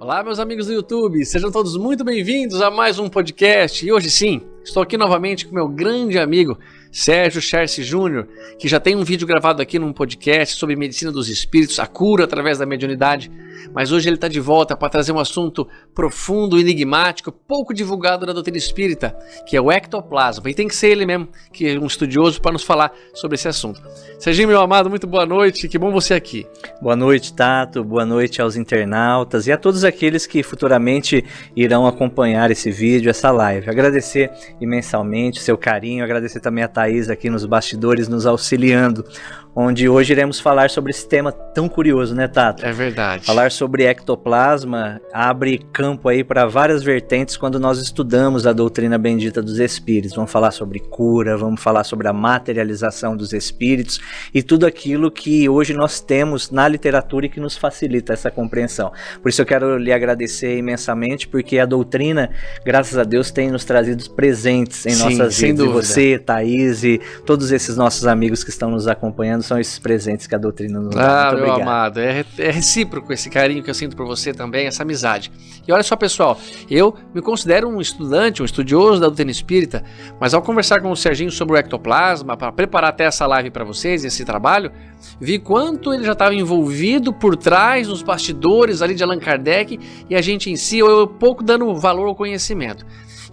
Olá, meus amigos do YouTube, sejam todos muito bem-vindos a mais um podcast. E hoje sim, estou aqui novamente com meu grande amigo Sérgio Cherce Júnior, que já tem um vídeo gravado aqui num podcast sobre medicina dos espíritos, a cura através da mediunidade. Mas hoje ele está de volta para trazer um assunto profundo, enigmático, pouco divulgado na doutrina espírita, que é o ectoplasma. E tem que ser ele mesmo, que é um estudioso, para nos falar sobre esse assunto. Serginho, meu amado, muito boa noite, que bom você aqui. Boa noite, Tato, boa noite aos internautas e a todos aqueles que futuramente irão acompanhar esse vídeo, essa live. Agradecer imensamente seu carinho, agradecer também a Thaís aqui nos bastidores nos auxiliando, onde hoje iremos falar sobre esse tema tão curioso, né, Tato? É verdade. Falar sobre ectoplasma abre campo aí para várias vertentes quando nós estudamos a doutrina bendita dos espíritos. Vamos falar sobre cura, vamos falar sobre a materialização dos espíritos e tudo aquilo que hoje nós temos na literatura e que nos facilita essa compreensão. Por isso eu quero lhe agradecer imensamente, porque a doutrina, graças a Deus, tem nos trazido presentes em nossas vidas. E você, Thaís e todos esses nossos amigos que estão nos acompanhando, são esses presentes que a doutrina nos dá. Muito meu obrigado. Amado, é recíproco esse carinho que eu sinto por você também, essa amizade. E olha só, pessoal, eu me considero um estudante, um estudioso da doutrina espírita, mas ao conversar com o Serginho sobre o ectoplasma, para preparar até essa live para vocês, esse trabalho, vi quanto ele já estava envolvido por trás, nos bastidores ali de Allan Kardec, e a gente em si, eu pouco dando valor ao conhecimento.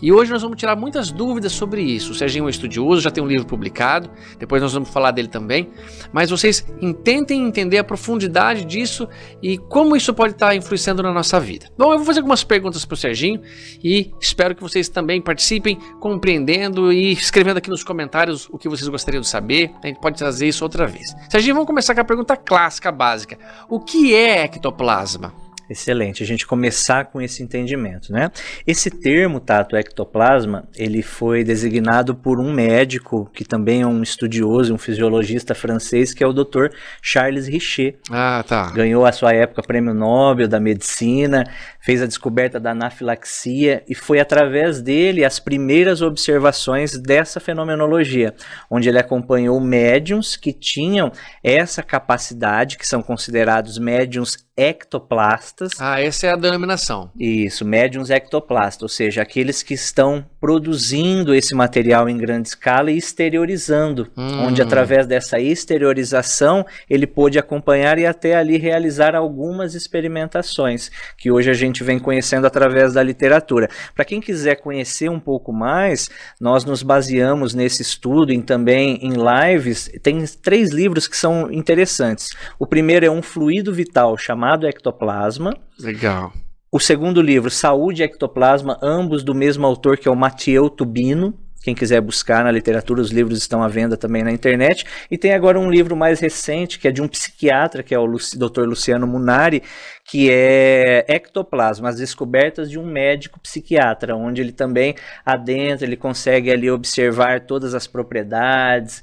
E hoje nós vamos tirar muitas dúvidas sobre isso. O Serginho é um estudioso, já tem um livro publicado, depois nós vamos falar dele também. Mas vocês tentem entender a profundidade disso e como isso pode estar influenciando na nossa vida. Bom, eu vou fazer algumas perguntas para o Serginho e espero que vocês também participem, compreendendo e escrevendo aqui nos comentários o que vocês gostariam de saber. A gente pode trazer isso outra vez. Serginho, vamos começar com a pergunta clássica, básica. O que é ectoplasma? Excelente, a gente começar com esse entendimento, né? Esse termo, Tato, ectoplasma, ele foi designado por um médico, que também é um estudioso, um fisiologista francês, que é o Dr. Charles Richet. Ah, tá. Ganhou, à sua época, Prêmio Nobel da Medicina, fez a descoberta da anafilaxia, e foi através dele as primeiras observações dessa fenomenologia, onde ele acompanhou médiums que tinham essa capacidade, que são considerados médiums ectoplastas. Ah, essa é a denominação. Isso, médiums ectoplastas, ou seja, aqueles que estão produzindo esse material em grande escala e exteriorizando, onde através dessa exteriorização ele pôde acompanhar e até ali realizar algumas experimentações, que hoje a gente vem conhecendo através da literatura. Para quem quiser conhecer um pouco mais, nós nos baseamos nesse estudo e também em lives. Tem 3 livros que são interessantes. O primeiro é Um Fluido Vital, chamado Ectoplasma. Legal. O segundo livro, Saúde e Ectoplasma, ambos do mesmo autor, que é o Mathieu Tubino. Quem quiser buscar na literatura, os livros estão à venda também na internet. E tem agora um livro mais recente, que é de um psiquiatra, que é o Dr. Luciano Munari, que é Ectoplasma, as descobertas de um médico psiquiatra, onde ele também adentra, ele consegue ali observar todas as propriedades,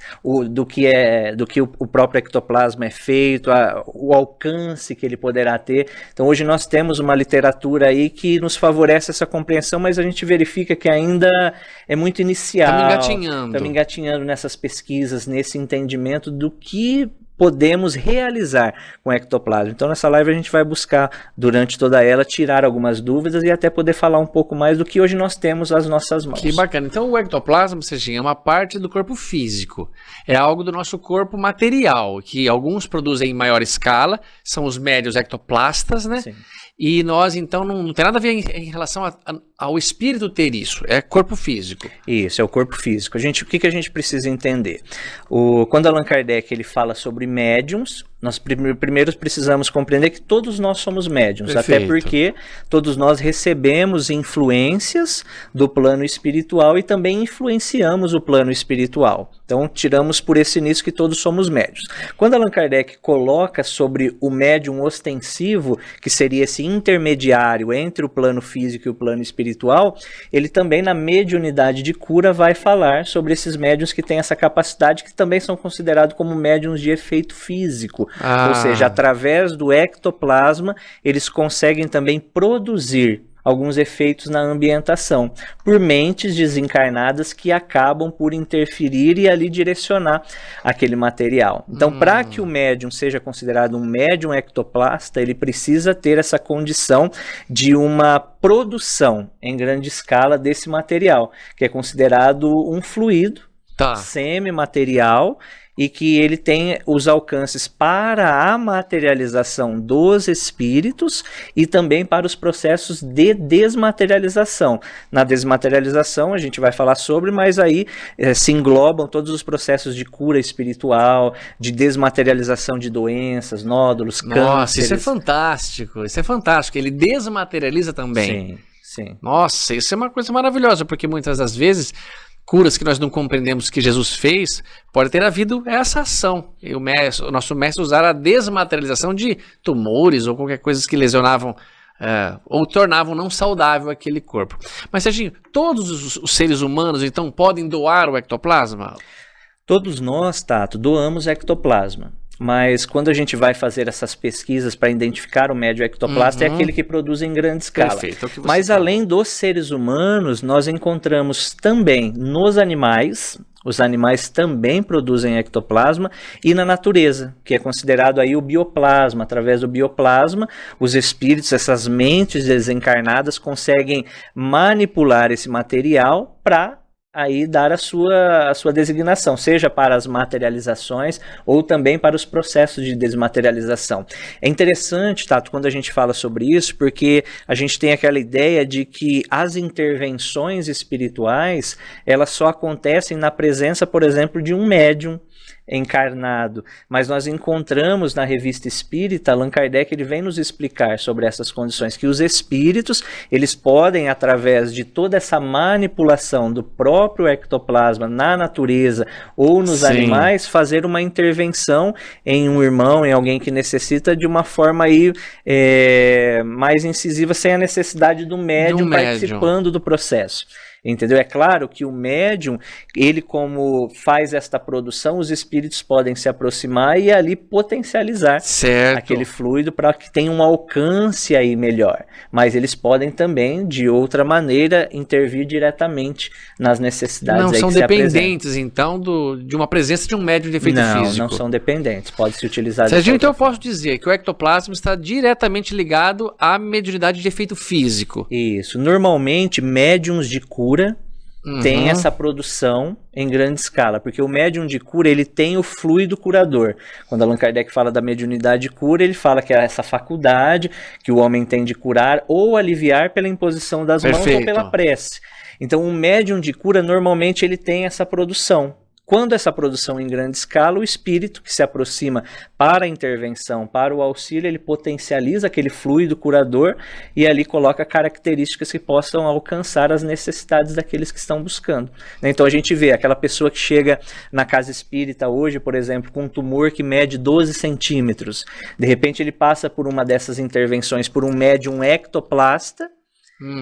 do que o próprio ectoplasma é feito, o alcance que ele poderá ter. Então hoje nós temos uma literatura aí que nos favorece essa compreensão, mas a gente verifica que ainda é muito inicial. Estamos engatinhando nessas pesquisas, nesse entendimento do que podemos realizar com o ectoplasma. Então nessa live a gente vai buscar, durante toda ela, tirar algumas dúvidas e até poder falar um pouco mais do que hoje nós temos às nossas mãos. Que bacana. Então o ectoplasma, Serginho, é uma parte do corpo físico. É algo do nosso corpo material, que alguns produzem em maior escala, são os médios ectoplastas, né? Sim. E nós, então, não tem nada a ver em relação ao espírito ter isso, é corpo físico. Isso, é o corpo físico. O que a gente precisa entender? Quando Allan Kardec ele fala sobre médiums, nós primeiro precisamos compreender que todos nós somos médiums. Perfeito. Até porque todos nós recebemos influências do plano espiritual e também influenciamos o plano espiritual. Então, tiramos por esse início que todos somos médiums. Quando Allan Kardec coloca sobre o médium ostensivo, que seria esse intermediário entre o plano físico e o plano espiritual, ele também, na mediunidade de cura, vai falar sobre esses médiums que têm essa capacidade, que também são considerados como médiums de efeito físico. Ou seja, através do ectoplasma, eles conseguem também produzir alguns efeitos na ambientação, por mentes desencarnadas que acabam por interferir e ali direcionar aquele material. Então, para que o médium seja considerado um médium ectoplasta, ele precisa ter essa condição de uma produção em grande escala desse material, que é considerado um fluido semimaterial, e que ele tem os alcances para a materialização dos espíritos e também para os processos de desmaterialização. Na desmaterialização a gente vai falar sobre, mas aí se englobam todos os processos de cura espiritual, de desmaterialização de doenças, nódulos, cânceres. Nossa, isso é fantástico, isso é fantástico. Ele desmaterializa também. Sim, sim. Nossa, isso é uma coisa maravilhosa, porque muitas das vezes curas que nós não compreendemos que Jesus fez, pode ter havido essa ação. E o nosso mestre usar a desmaterialização de tumores ou qualquer coisa que lesionavam ou tornavam não saudável aquele corpo. Mas, Serginho, todos os seres humanos, então, podem doar o ectoplasma? Todos nós, Tato, doamos ectoplasma. Mas quando a gente vai fazer essas pesquisas para identificar o médium ectoplasta, é aquele que produz em grande escala. Perfeito, é o que você Mas falou. além dos seres humanos, nós encontramos também nos animais. Os animais também produzem ectoplasma, e na natureza, que é considerado aí o bioplasma. Através do bioplasma, os espíritos, essas mentes desencarnadas, conseguem manipular esse material para aí dar a sua designação, seja para as materializações ou também para os processos de desmaterialização. É interessante, Tato, quando a gente fala sobre isso, porque a gente tem aquela ideia de que as intervenções espirituais, elas só acontecem na presença, por exemplo, de um médium encarnado, mas nós encontramos na Revista Espírita, Allan Kardec, ele vem nos explicar sobre essas condições, que os espíritos, eles podem, através de toda essa manipulação do próprio ectoplasma na natureza ou nos animais, fazer uma intervenção em um irmão, em alguém que necessita, de uma forma aí mais incisiva, sem a necessidade do médium participando do processo. Entendeu? É claro que o médium, ele como faz esta produção, os espíritos podem se aproximar e ali potencializar aquele fluido para que tenha um alcance aí melhor. Mas eles podem também, de outra maneira, intervir diretamente nas necessidades. Não aí são que dependentes, então, de uma presença de um médium de efeito físico. Não são dependentes, pode se utilizar. Serginho, então eu posso dizer que o ectoplasma está diretamente ligado à mediunidade de efeito físico. Isso. Normalmente, médiums de cura tem essa produção em grande escala, porque o médium de cura, ele tem o fluido curador. Quando Allan Kardec fala da mediunidade de cura, ele fala que é essa faculdade que o homem tem de curar ou aliviar pela imposição das mãos ou pela prece. Então, um médium de cura, normalmente, ele tem essa produção. Quando essa produção em grande escala, o espírito que se aproxima para a intervenção, para o auxílio, ele potencializa aquele fluido curador e ali coloca características que possam alcançar as necessidades daqueles que estão buscando. Então a gente vê aquela pessoa que chega na casa espírita hoje, por exemplo, com um tumor que mede 12 centímetros. De repente ele passa por uma dessas intervenções por um médium ectoplasta,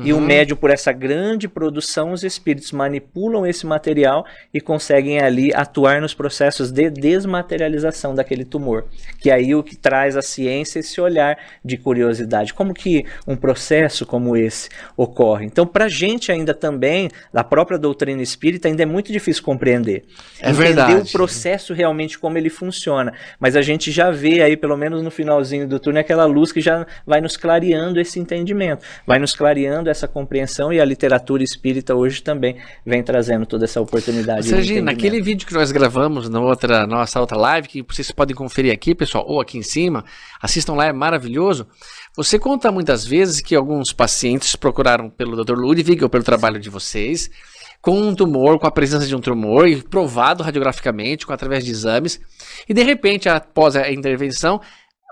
e o médium, por essa grande produção, os espíritos manipulam esse material e conseguem ali atuar nos processos de desmaterialização daquele tumor. Que aí o que traz a ciência esse olhar de curiosidade. Como que um processo como esse ocorre? Então, para a gente ainda também, da própria doutrina espírita, ainda é muito difícil compreender. É entender verdade. o processo realmente, como ele funciona. Mas a gente já vê aí, pelo menos no finalzinho do túnel, aquela luz que já vai nos clareando esse entendimento. Vai nos clareando essa compreensão, e a literatura espírita hoje também vem trazendo toda essa oportunidade. Serginho, naquele vídeo que nós gravamos na nossa outra live, que vocês podem conferir aqui, pessoal, ou aqui em cima, assistam lá, é maravilhoso. Você conta muitas vezes que alguns pacientes procuraram pelo Dr. Ludwig ou pelo trabalho de vocês, com um tumor, com a presença de um tumor, e provado radiograficamente, através de exames, e de repente, após a intervenção,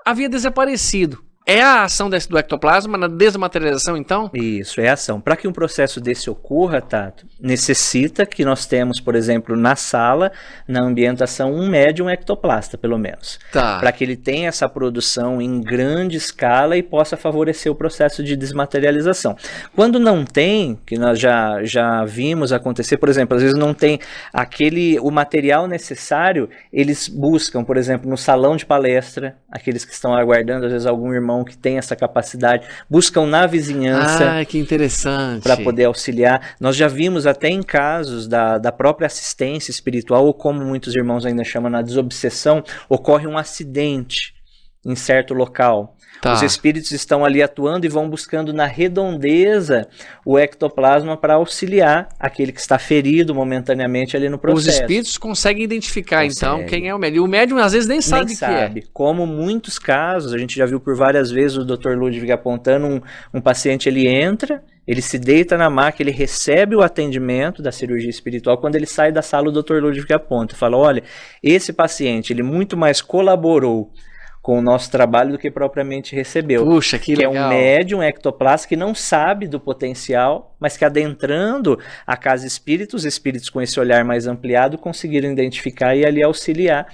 havia desaparecido. É a ação do ectoplasma na desmaterialização, então? Isso, é a ação. Para que um processo desse ocorra, Tato, necessita que nós temos, por exemplo, na sala, na ambientação, um médium ectoplasta, pelo menos. Para que ele tenha essa produção em grande escala e possa favorecer o processo de desmaterialização. Quando não tem, que nós já vimos acontecer, por exemplo, às vezes não tem o material necessário, eles buscam, por exemplo, no salão de palestra, aqueles que estão aguardando, às vezes algum irmão irmão que tem essa capacidade, buscam na vizinhança. Ah, que interessante. Para poder auxiliar. Nós já vimos até em casos da própria assistência espiritual, ou como muitos irmãos ainda chamam na desobsessão, ocorre um acidente em certo local. Tá. Os espíritos estão ali atuando e vão buscando na redondeza o ectoplasma para auxiliar aquele que está ferido momentaneamente ali no processo. Os espíritos conseguem identificar, então, quem é o médium. E o médium, às vezes, nem sabe o que é. Como muitos casos, a gente já viu por várias vezes o Dr. Ludwig apontando um paciente, ele entra, ele se deita na maca, ele recebe o atendimento da cirurgia espiritual. Quando ele sai da sala, o Dr. Ludwig aponta, fala, olha, esse paciente, ele muito mais colaborou com o nosso trabalho do que propriamente recebeu. Puxa, que legal. É um médium ectoplasta que não sabe do potencial, mas que adentrando a casa espírita, os espíritos com esse olhar mais ampliado conseguiram identificar e ali auxiliar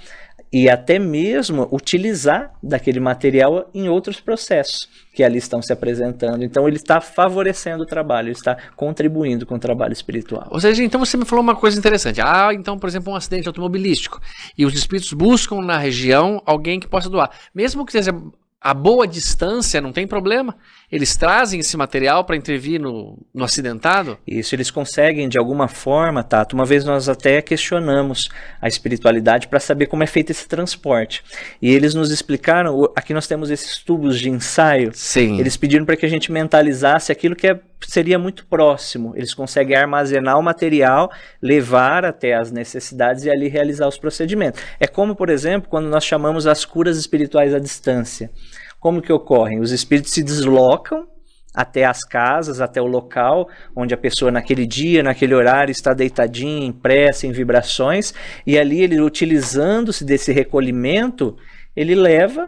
e até mesmo utilizar daquele material em outros processos que ali estão se apresentando. Então ele está favorecendo o trabalho, ele está contribuindo com o trabalho espiritual. Ou seja, então você me falou uma coisa interessante. Então, por exemplo, um acidente automobilístico e os espíritos buscam na região alguém que possa doar. Mesmo que seja a boa distância, não tem problema. Eles trazem esse material para intervir no acidentado? Isso, eles conseguem de alguma forma, Tato. Uma vez nós até questionamos a espiritualidade para saber como é feito esse transporte. E eles nos explicaram, aqui nós temos esses tubos de ensaio. Sim. Eles pediram para que a gente mentalizasse aquilo que seria muito próximo. Eles conseguem armazenar o material, levar até as necessidades e ali realizar os procedimentos. É como, por exemplo, quando nós chamamos as curas espirituais à distância. Como que ocorrem? Os espíritos se deslocam até as casas, até o local onde a pessoa naquele dia, naquele horário está deitadinha, em prece, em vibrações, e ali ele, utilizando-se desse recolhimento, ele leva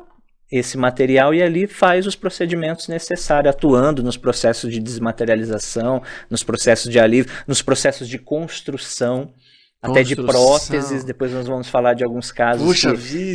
esse material e ali faz os procedimentos necessários, atuando nos processos de desmaterialização, nos processos de alívio, nos processos de construção, até de próteses. Depois nós vamos falar de alguns casos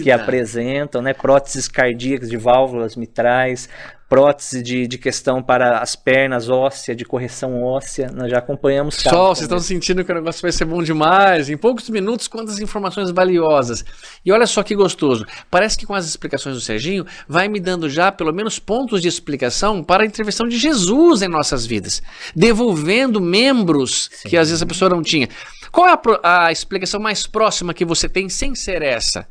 que apresentam, né, próteses cardíacas de válvulas mitrais, prótese de questão para as pernas óssea, de correção óssea. Nós já acompanhamos casos. Pessoal, vocês estão sentindo que o negócio vai ser bom demais. Em poucos minutos, quantas informações valiosas. E olha só que gostoso. Parece que com as explicações do Serginho, vai me dando já pelo menos pontos de explicação para a intervenção de Jesus em nossas vidas. Devolvendo membros que às vezes a pessoa não tinha. Qual é a explicação mais próxima que você tem sem ser essa?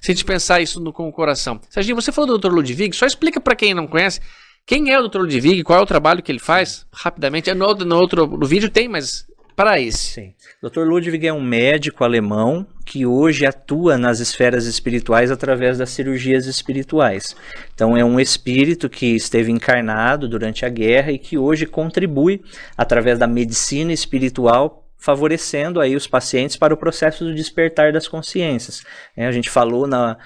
Se a gente pensar isso com o coração. Serginho, você falou do Dr. Ludwig, só explica para quem não conhece, quem é o Dr. Ludwig, qual é o trabalho que ele faz, rapidamente. No vídeo tem, mas para esse. Sim. Dr. Ludwig é um médico alemão que hoje atua nas esferas espirituais através das cirurgias espirituais. Então é um espírito que esteve encarnado durante a guerra e que hoje contribui através da medicina espiritual, favorecendo aí os pacientes para o processo do despertar das consciências. A gente falou na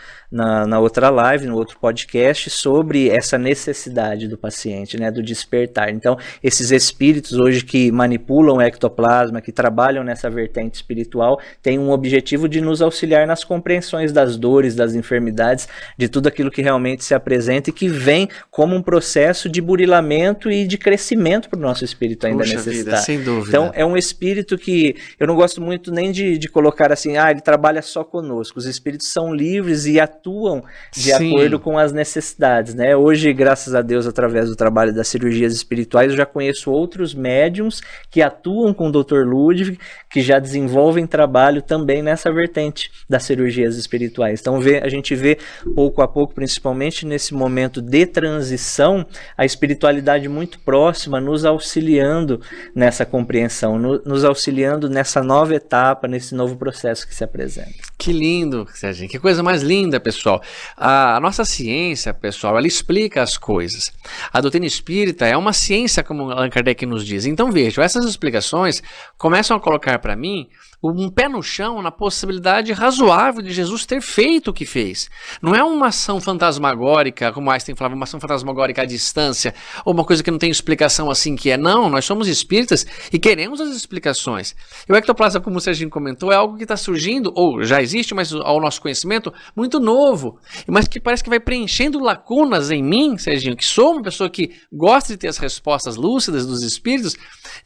outra live, no outro podcast, sobre essa necessidade do paciente, né, do despertar. Então, esses espíritos hoje que manipulam o ectoplasma, que trabalham nessa vertente espiritual, têm um objetivo de nos auxiliar nas compreensões das dores, das enfermidades, de tudo aquilo que realmente se apresenta e que vem como um processo de burilamento e de crescimento para o nosso espírito ainda necessitar. Sem dúvida. Então, é um espírito que eu não gosto muito nem de colocar assim, ele trabalha só conosco. Os espíritos são livres e atuam de acordo com as necessidades, né? Hoje, graças a Deus, através do trabalho das cirurgias espirituais, eu já conheço outros médiums que atuam com o Dr. Ludwig, que já desenvolvem trabalho também nessa vertente das cirurgias espirituais. Então, a gente vê pouco a pouco, principalmente nesse momento de transição, a espiritualidade muito próxima, nos auxiliando nessa compreensão, nos auxiliando nessa nova etapa, nesse novo processo que se apresenta. Que lindo, Serginho. Que coisa mais linda, pessoal. A nossa ciência, pessoal, ela explica as coisas. A doutrina espírita é uma ciência, como Allan Kardec nos diz. Então, vejam, essas explicações começam a colocar para mim um pé no chão na possibilidade razoável de Jesus ter feito o que fez. Não é uma ação fantasmagórica, como Einstein falava, uma ação fantasmagórica à distância, ou uma coisa que não tem explicação assim que é. Não, nós somos espíritas e queremos as explicações. E o ectoplasma, como o Serginho comentou, é algo que está surgindo, ou já existe, mas ao nosso conhecimento, muito novo, mas que parece que vai preenchendo lacunas em mim, Serginho, que sou uma pessoa que gosta de ter as respostas lúcidas dos espíritos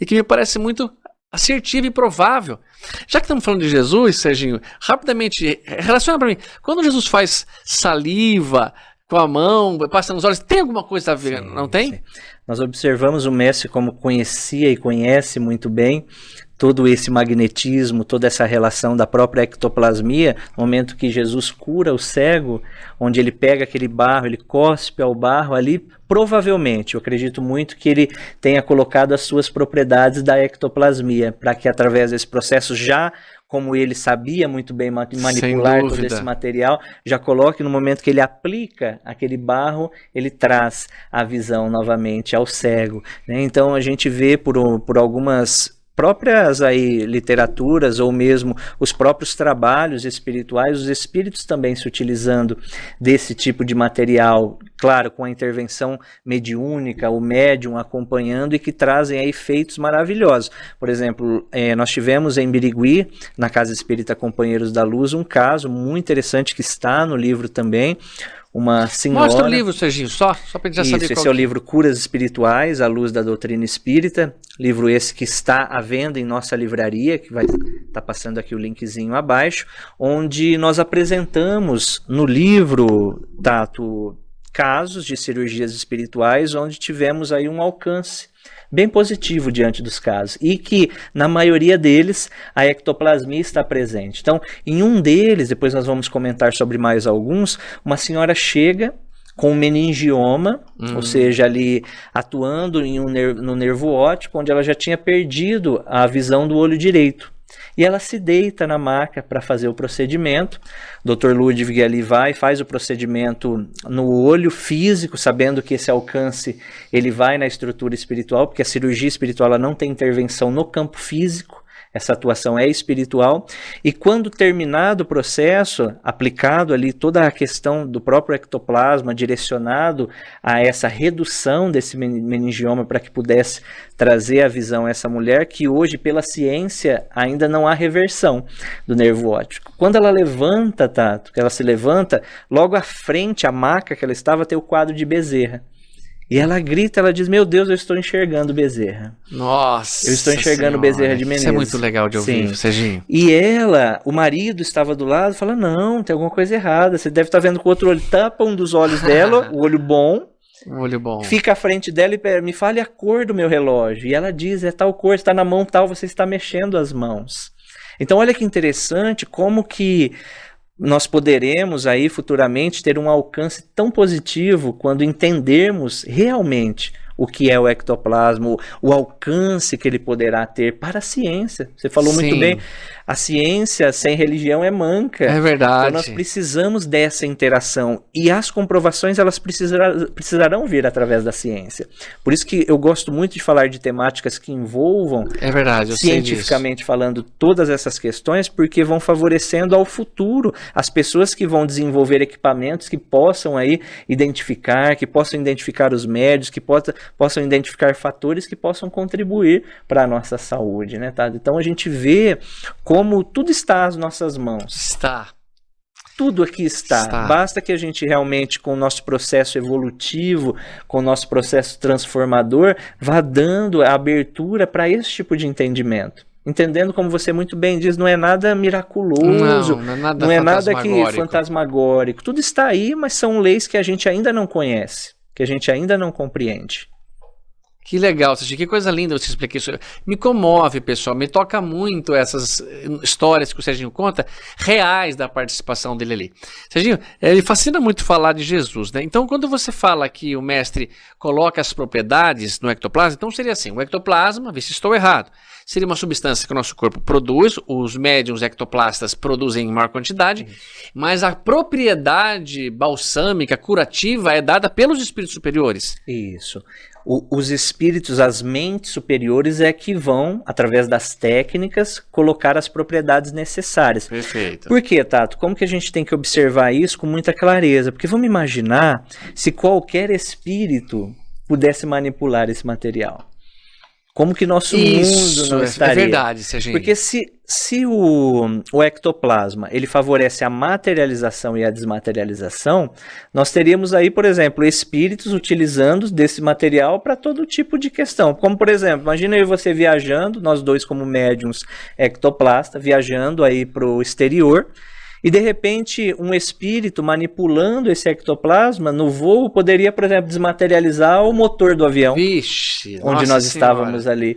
e que me parece muito assertivo e provável. Já que estamos falando de Jesus, Serginho, rapidamente, relaciona para mim, quando Jesus faz saliva, com a mão, passando os olhos. Tem alguma coisa a ver, Sim, não tem? sim. Nós observamos o mestre como conhecia e conhece muito bem todo esse magnetismo, toda essa relação da própria ectoplasmia, no momento que Jesus cura o cego, onde ele pega aquele barro, ele cospe ao barro ali, provavelmente, eu acredito muito que ele tenha colocado as suas propriedades da ectoplasmia, para que através desse processo, já como ele sabia muito bem manipular todo esse material, já coloque no momento que ele aplica aquele barro, ele traz a visão novamente ao cego, né? Então a gente vê por algumas próprias aí literaturas ou mesmo os próprios trabalhos espirituais, os espíritos também se utilizando desse tipo de material, claro, com a intervenção mediúnica, o médium acompanhando, e que trazem aí efeitos maravilhosos. Por exemplo, nós tivemos em Birigui, na Casa Espírita Companheiros da Luz, um caso muito interessante que está no livro também. Uma senhora... Mostra o livro, Serginho, só pra gente já saber qual esse é o livro Curas Espirituais, à Luz da Doutrina Espírita, livro esse que está à venda em nossa livraria, que vai estar passando aqui o linkzinho abaixo, onde nós apresentamos no livro, Tato, casos de cirurgias espirituais onde tivemos aí um alcance bem positivo diante dos casos, e que na maioria deles a ectoplasmia está presente. Então, em um deles, depois nós vamos comentar sobre mais alguns, uma senhora chega com um meningioma, ou seja, ali atuando no nervo óptico, onde ela já tinha perdido a visão do olho direito. E ela se deita na maca para fazer o procedimento. O Dr. Ludwig ali vai e faz o procedimento no olho físico, sabendo que esse alcance ele vai na estrutura espiritual, porque a cirurgia espiritual ela não tem intervenção no campo físico. Essa atuação é espiritual, e quando terminado o processo, aplicado ali toda a questão do próprio ectoplasma, direcionado a essa redução desse meningioma para que pudesse trazer a visão a essa mulher, que hoje pela ciência ainda não há reversão do nervo óptico. Quando ela levanta, Tato, que ela se levanta, logo à frente, a maca que ela estava, tem o quadro de Bezerra. E ela grita, ela diz, meu Deus, eu estou enxergando Bezerra. Nossa, eu estou enxergando Bezerra de Menezes. Isso é muito legal de ouvir, Serginho. E ela, o marido estava do lado, fala, não, tem alguma coisa errada, você deve estar vendo com o outro olho. Tapa um dos olhos dela, o olho bom. Um olho bom. Fica à frente dela e me fale a cor do meu relógio. E ela diz, é tal cor, está na mão tal, você está mexendo as mãos. Então olha que interessante como que nós poderemos aí futuramente ter um alcance tão positivo quando entendermos realmente o que é o ectoplasma, o alcance que ele poderá ter para a ciência. Você falou muito bem, a ciência sem religião é manca. É verdade. Então nós precisamos dessa interação, e as comprovações elas precisarão vir através da ciência. Por isso que eu gosto muito de falar de temáticas que envolvam, é verdade, eu cientificamente falando, todas essas questões, porque vão favorecendo ao futuro as pessoas que vão desenvolver equipamentos que possam aí identificar, que possam identificar os médios, que possam identificar fatores que possam contribuir para a nossa saúde, né, tá? Então a gente vê como tudo está às nossas mãos. Está. Tudo aqui está. Basta que a gente realmente, com o nosso processo evolutivo, com o nosso processo transformador, vá dando a abertura para esse tipo de entendimento. Entendendo, como você muito bem diz, não é nada miraculoso, não é nada que fantasmagórico. Tudo está aí, mas são leis que a gente ainda não conhece, que a gente ainda não compreende. Que legal, Serginho, que coisa linda você explicar isso. Me comove, pessoal, me toca muito essas histórias que o Serginho conta, reais da participação dele ali. Serginho, ele fascina muito falar de Jesus, né? Então, quando você fala que o mestre coloca as propriedades no ectoplasma, então seria assim, o ectoplasma, vê se estou errado, seria uma substância que o nosso corpo produz, os médiums ectoplastas produzem em maior quantidade, mas a propriedade balsâmica, curativa, é dada pelos espíritos superiores. Isso. Os espíritos, as mentes superiores é que vão, através das técnicas, colocar as propriedades necessárias. Perfeito. Por quê, Tato? Como que a gente tem que observar isso com muita clareza? Porque vamos imaginar se qualquer espírito pudesse manipular esse material. Como que nosso mundo não estaria? É verdade, Serginho. Porque se o ectoplasma ele favorece a materialização e a desmaterialização, nós teríamos aí, por exemplo, espíritos utilizando desse material para todo tipo de questão. Como, por exemplo, imagina eu e você viajando, nós dois como médiums ectoplasta, viajando aí para o exterior, E de repente um espírito manipulando esse ectoplasma no voo poderia, por exemplo, desmaterializar o motor do avião. Vixe, onde nós estávamos ali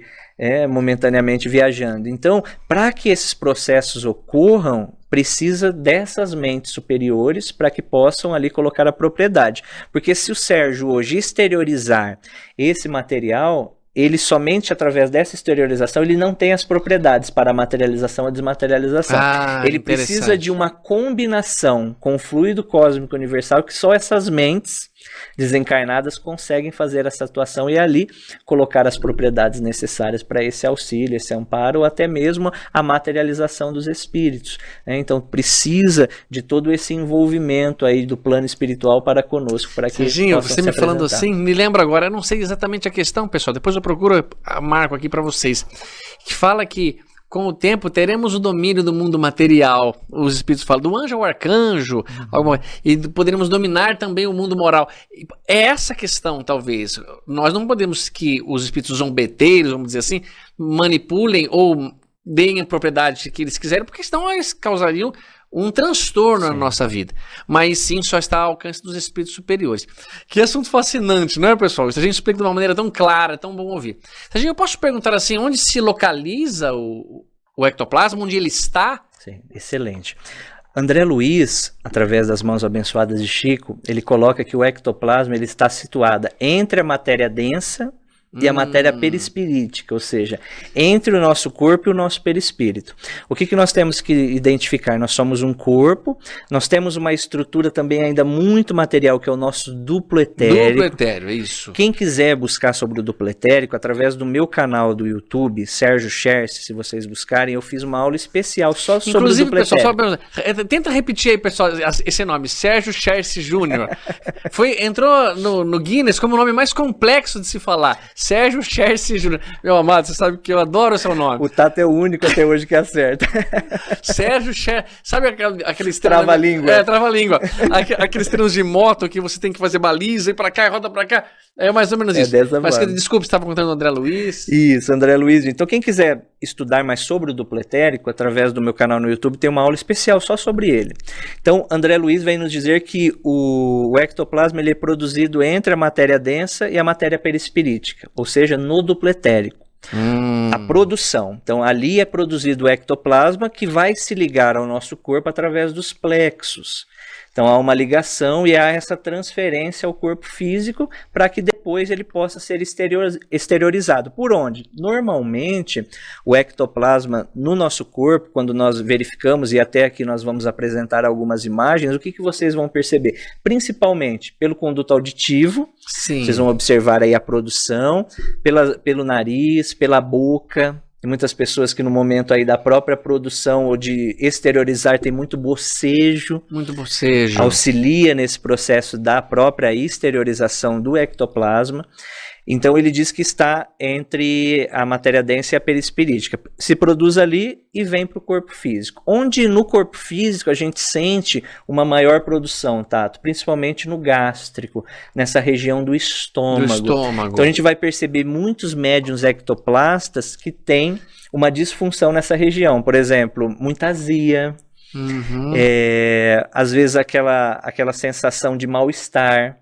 momentaneamente viajando. Então, para que esses processos ocorram, precisa dessas mentes superiores para que possam ali colocar a propriedade. Porque se o Sérgio hoje exteriorizar esse material, ele somente através dessa exteriorização, ele não tem as propriedades para a materialização ou desmaterialização. Ele precisa de uma combinação com o fluido cósmico universal que só essas mentes desencarnadas conseguem fazer essa atuação e ali colocar as propriedades necessárias para esse auxílio, esse amparo ou até mesmo a materialização dos espíritos, né? Então precisa de todo esse envolvimento aí do plano espiritual para conosco, para que Serginho, você me falando assim, me lembra agora, eu não sei exatamente a questão, pessoal, depois eu procuro, marco aqui para vocês, que fala que com o tempo teremos o domínio do mundo material. Os espíritos falam do anjo ao arcanjo, e poderemos dominar também o mundo moral. É essa questão, talvez. Nós não podemos que os espíritos zombeteiros, vamos dizer assim, manipulem ou deem a propriedade que eles quiserem, porque senão eles causariam um transtorno na nossa vida. Mas sim, só está ao alcance dos espíritos superiores. Que assunto fascinante, não é, pessoal? Isso a gente explica de uma maneira tão clara, é tão bom ouvir. Serginho, eu posso perguntar assim, onde se localiza o ectoplasma, onde ele está? Sim, excelente. André Luiz, através das mãos abençoadas de Chico, ele coloca que o ectoplasma ele está situado entre a matéria densa e a matéria perispirítica, ou seja, entre o nosso corpo e o nosso perispírito. O que nós temos que identificar? Nós somos um corpo, nós temos uma estrutura também ainda muito material, que é o nosso duplo etérico. Duplo etéreo, é isso. Quem quiser buscar sobre o duplo etérico, através do meu canal do YouTube, Sérgio Scherce, se vocês buscarem, eu fiz uma aula especial só sobre o duplo etérico. Pessoal, tenta repetir aí, pessoal, esse nome, Sérgio Scherce Júnior. Entrou no Guinness como o nome mais complexo de se falar. Sérgio Scherce Júnior. Meu amado, você sabe que eu adoro o seu nome. O Tato é o único até hoje que acerta. Sérgio Scherce. Sabe aqueles trava-língua? Trava-língua. Aqueles treinos de moto que você tem que fazer baliza, ir pra cá, roda pra cá. É mais ou menos isso. Mas desculpa, você estava contando o André Luiz. Isso, André Luiz. Então, quem quiser estudar mais sobre o duplo etérico, através do meu canal no YouTube, tem uma aula especial só sobre ele. Então, André Luiz vem nos dizer que o ectoplasma ele é produzido entre a matéria densa e a matéria perispirítica, ou seja, no duplo etérico. A produção. Então, ali é produzido o ectoplasma que vai se ligar ao nosso corpo através dos plexos. Então há uma ligação e há essa transferência ao corpo físico para que depois ele possa ser exteriorizado. Por onde? Normalmente o ectoplasma no nosso corpo, quando nós verificamos, e até aqui nós vamos apresentar algumas imagens, o que vocês vão perceber? Principalmente pelo conduto auditivo, sim, vocês vão observar aí a produção, pelo nariz, pela boca. Tem muitas pessoas que no momento aí da própria produção ou de exteriorizar tem muito bocejo. Muito bocejo. Auxilia nesse processo da própria exteriorização do ectoplasma. Então ele diz que está entre a matéria densa e a perispirítica. Se produz ali e vem para o corpo físico. Onde no corpo físico a gente sente uma maior produção, Tato, principalmente no gástrico, nessa região do estômago. Então a gente vai perceber muitos médiuns ectoplastas que têm uma disfunção nessa região. Por exemplo, muita azia, às vezes aquela sensação de mal-estar.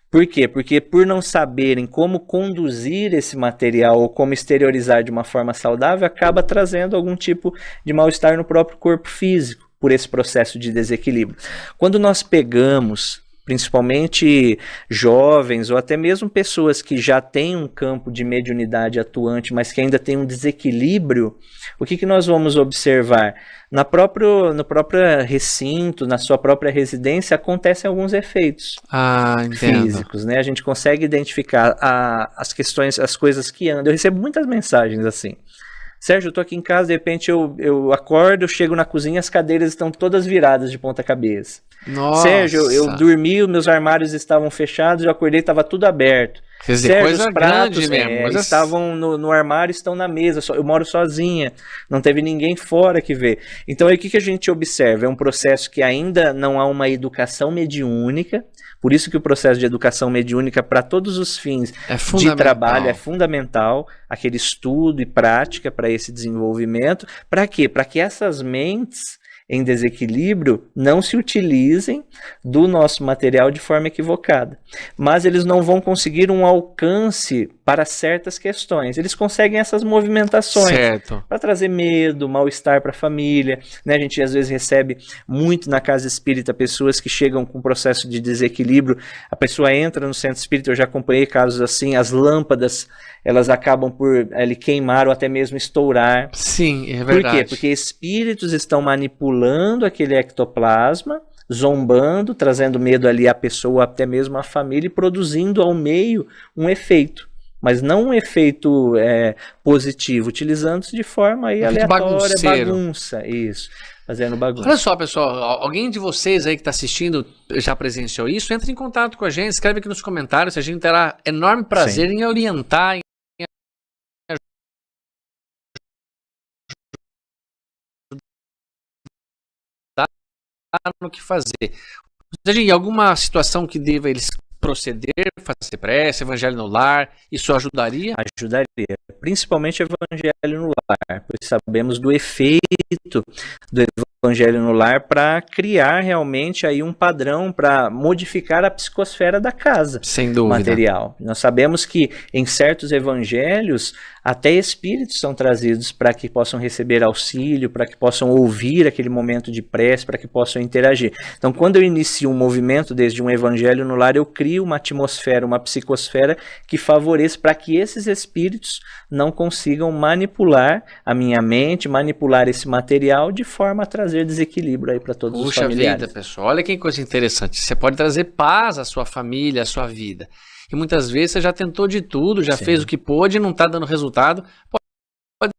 Por quê? Porque por não saberem como conduzir esse material ou como exteriorizar de uma forma saudável, acaba trazendo algum tipo de mal-estar no próprio corpo físico, por esse processo de desequilíbrio. Quando nós pegamos, principalmente jovens ou até mesmo pessoas que já têm um campo de mediunidade atuante, mas que ainda tem um desequilíbrio, o que nós vamos observar? No próprio recinto, na sua própria residência, acontecem alguns efeitos físicos, né? A gente consegue identificar as questões, as coisas que andam. Eu recebo muitas mensagens assim. Sérgio, eu tô aqui em casa, de repente eu acordo, eu chego na cozinha, as cadeiras estão todas viradas de ponta cabeça. Nossa. Sérgio, eu dormi, meus armários estavam fechados, eu acordei, estava tudo aberto. Quer dizer, Sérgio, coisa os pratos grande mesmo. estavam no armário, estão na mesa, eu moro sozinha, não teve ninguém fora que vê. Então aí o que a gente observa? É um processo que ainda não há uma educação mediúnica, por isso que o processo de educação mediúnica para todos os fins de trabalho é fundamental, aquele estudo e prática para esse desenvolvimento. Para quê? Para que essas mentes em desequilíbrio não se utilizem do nosso material de forma equivocada. Mas eles não vão conseguir um alcance para certas questões. Eles conseguem essas movimentações para trazer medo, mal-estar para a família. Né? A gente às vezes recebe muito na casa espírita pessoas que chegam com um processo de desequilíbrio. A pessoa entra no centro espírita, eu já acompanhei casos assim, as lâmpadas elas acabam por queimar ou até mesmo estourar. Sim, é verdade. Por quê? Porque espíritos estão manipulando aquele ectoplasma, zombando, trazendo medo ali à pessoa, até mesmo à família, e produzindo ao meio um efeito. Mas não um efeito positivo, utilizando-se de forma aí aleatória, bagunça. Isso, fazendo bagunça. Olha só, pessoal, alguém de vocês aí que está assistindo já presenciou isso? Entre em contato com a gente, escreve aqui nos comentários, a gente terá enorme prazer em orientar, no que fazer. Seja, em alguma situação que deva eles proceder, fazer prece, evangelho no lar, isso ajudaria? Ajudaria, principalmente evangelho no lar, pois sabemos do efeito do evangelho no lar para criar realmente aí um padrão para modificar a psicosfera da casa. Sem dúvida. Material. Nós sabemos que em certos evangelhos até espíritos são trazidos para que possam receber auxílio, para que possam ouvir aquele momento de prece, para que possam interagir. Então, quando eu inicio um movimento desde um evangelho no lar, eu crio uma atmosfera, uma psicosfera que favoreça para que esses espíritos não consigam manipular a minha mente, manipular esse material de forma a trazer desequilíbrio aí para todos os familiares. Puxa vida, pessoal, olha que coisa interessante. Você pode trazer paz à sua família, à sua vida. E muitas vezes você já tentou de tudo, já fez o que pôde e não está dando resultado. Pode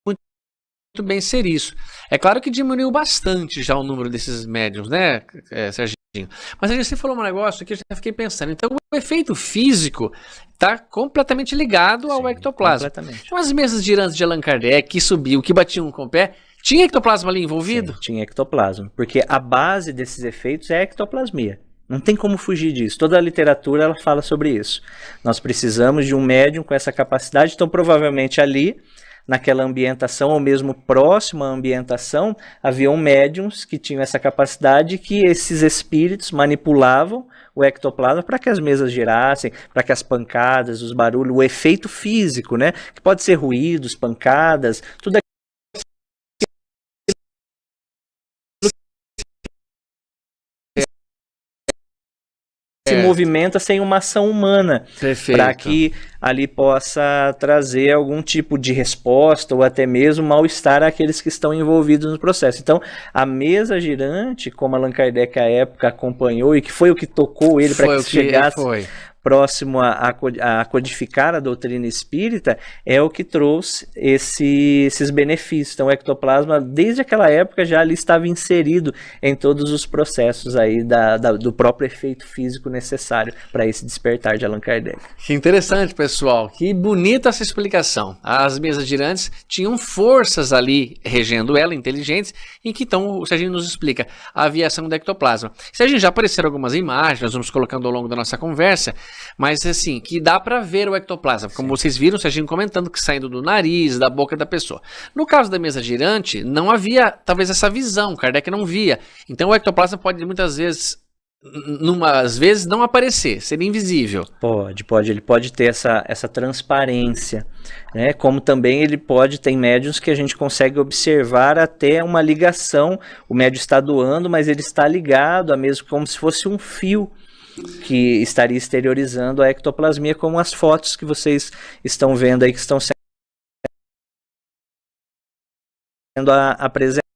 muito bem ser isso. É claro que diminuiu bastante já o número desses médiums, né, Serginho? Mas a gente falou um negócio que eu já fiquei pensando. Então o efeito físico está completamente ligado ao ectoplasma. Então as mesas girantes de Allan Kardec, que subiu, que batiam com o pé, tinha ectoplasma ali envolvido? Sim, tinha ectoplasma, porque a base desses efeitos é a ectoplasmia. Não tem como fugir disso. Toda a literatura ela fala sobre isso. Nós precisamos de um médium com essa capacidade, então provavelmente ali, naquela ambientação, ou mesmo próximo à ambientação, haviam médiums que tinham essa capacidade, que esses espíritos manipulavam o ectoplasma para que as mesas girassem, para que as pancadas, os barulhos, o efeito físico, né, que pode ser ruídos, pancadas, tudo se movimenta sem uma ação humana, para que ali possa trazer algum tipo de resposta ou até mesmo mal-estar àqueles que estão envolvidos no processo. Então, a mesa girante, como Allan Kardec à época acompanhou e que foi o que tocou ele para que chegasse próximo a codificar a doutrina espírita, é o que trouxe esses benefícios. Então o ectoplasma, desde aquela época, já ali estava inserido em todos os processos aí do próprio efeito físico necessário para esse despertar de Allan Kardec. Que interessante, pessoal. Que bonita essa explicação. As mesas girantes tinham forças ali regendo ela, inteligentes, em que então o Serginho nos explica a aviação do ectoplasma. Serginho, já apareceram algumas imagens, nós vamos colocando ao longo da nossa conversa, mas assim, que dá para ver o ectoplasma. Como vocês viram, o Serginho comentando que saindo do nariz, da boca da pessoa. No caso da mesa girante, não havia talvez essa visão, Kardec não via. Então o ectoplasma pode muitas vezes, às vezes não aparecer, ser invisível. Ele pode ter essa transparência, né? Como também ele pode ter médiuns que a gente consegue observar até uma ligação. O médium está doando, mas ele está ligado a mesmo como se fosse um fio que estaria exteriorizando a ectoplasmia, como as fotos que vocês estão vendo aí, que estão sendo apresentadas.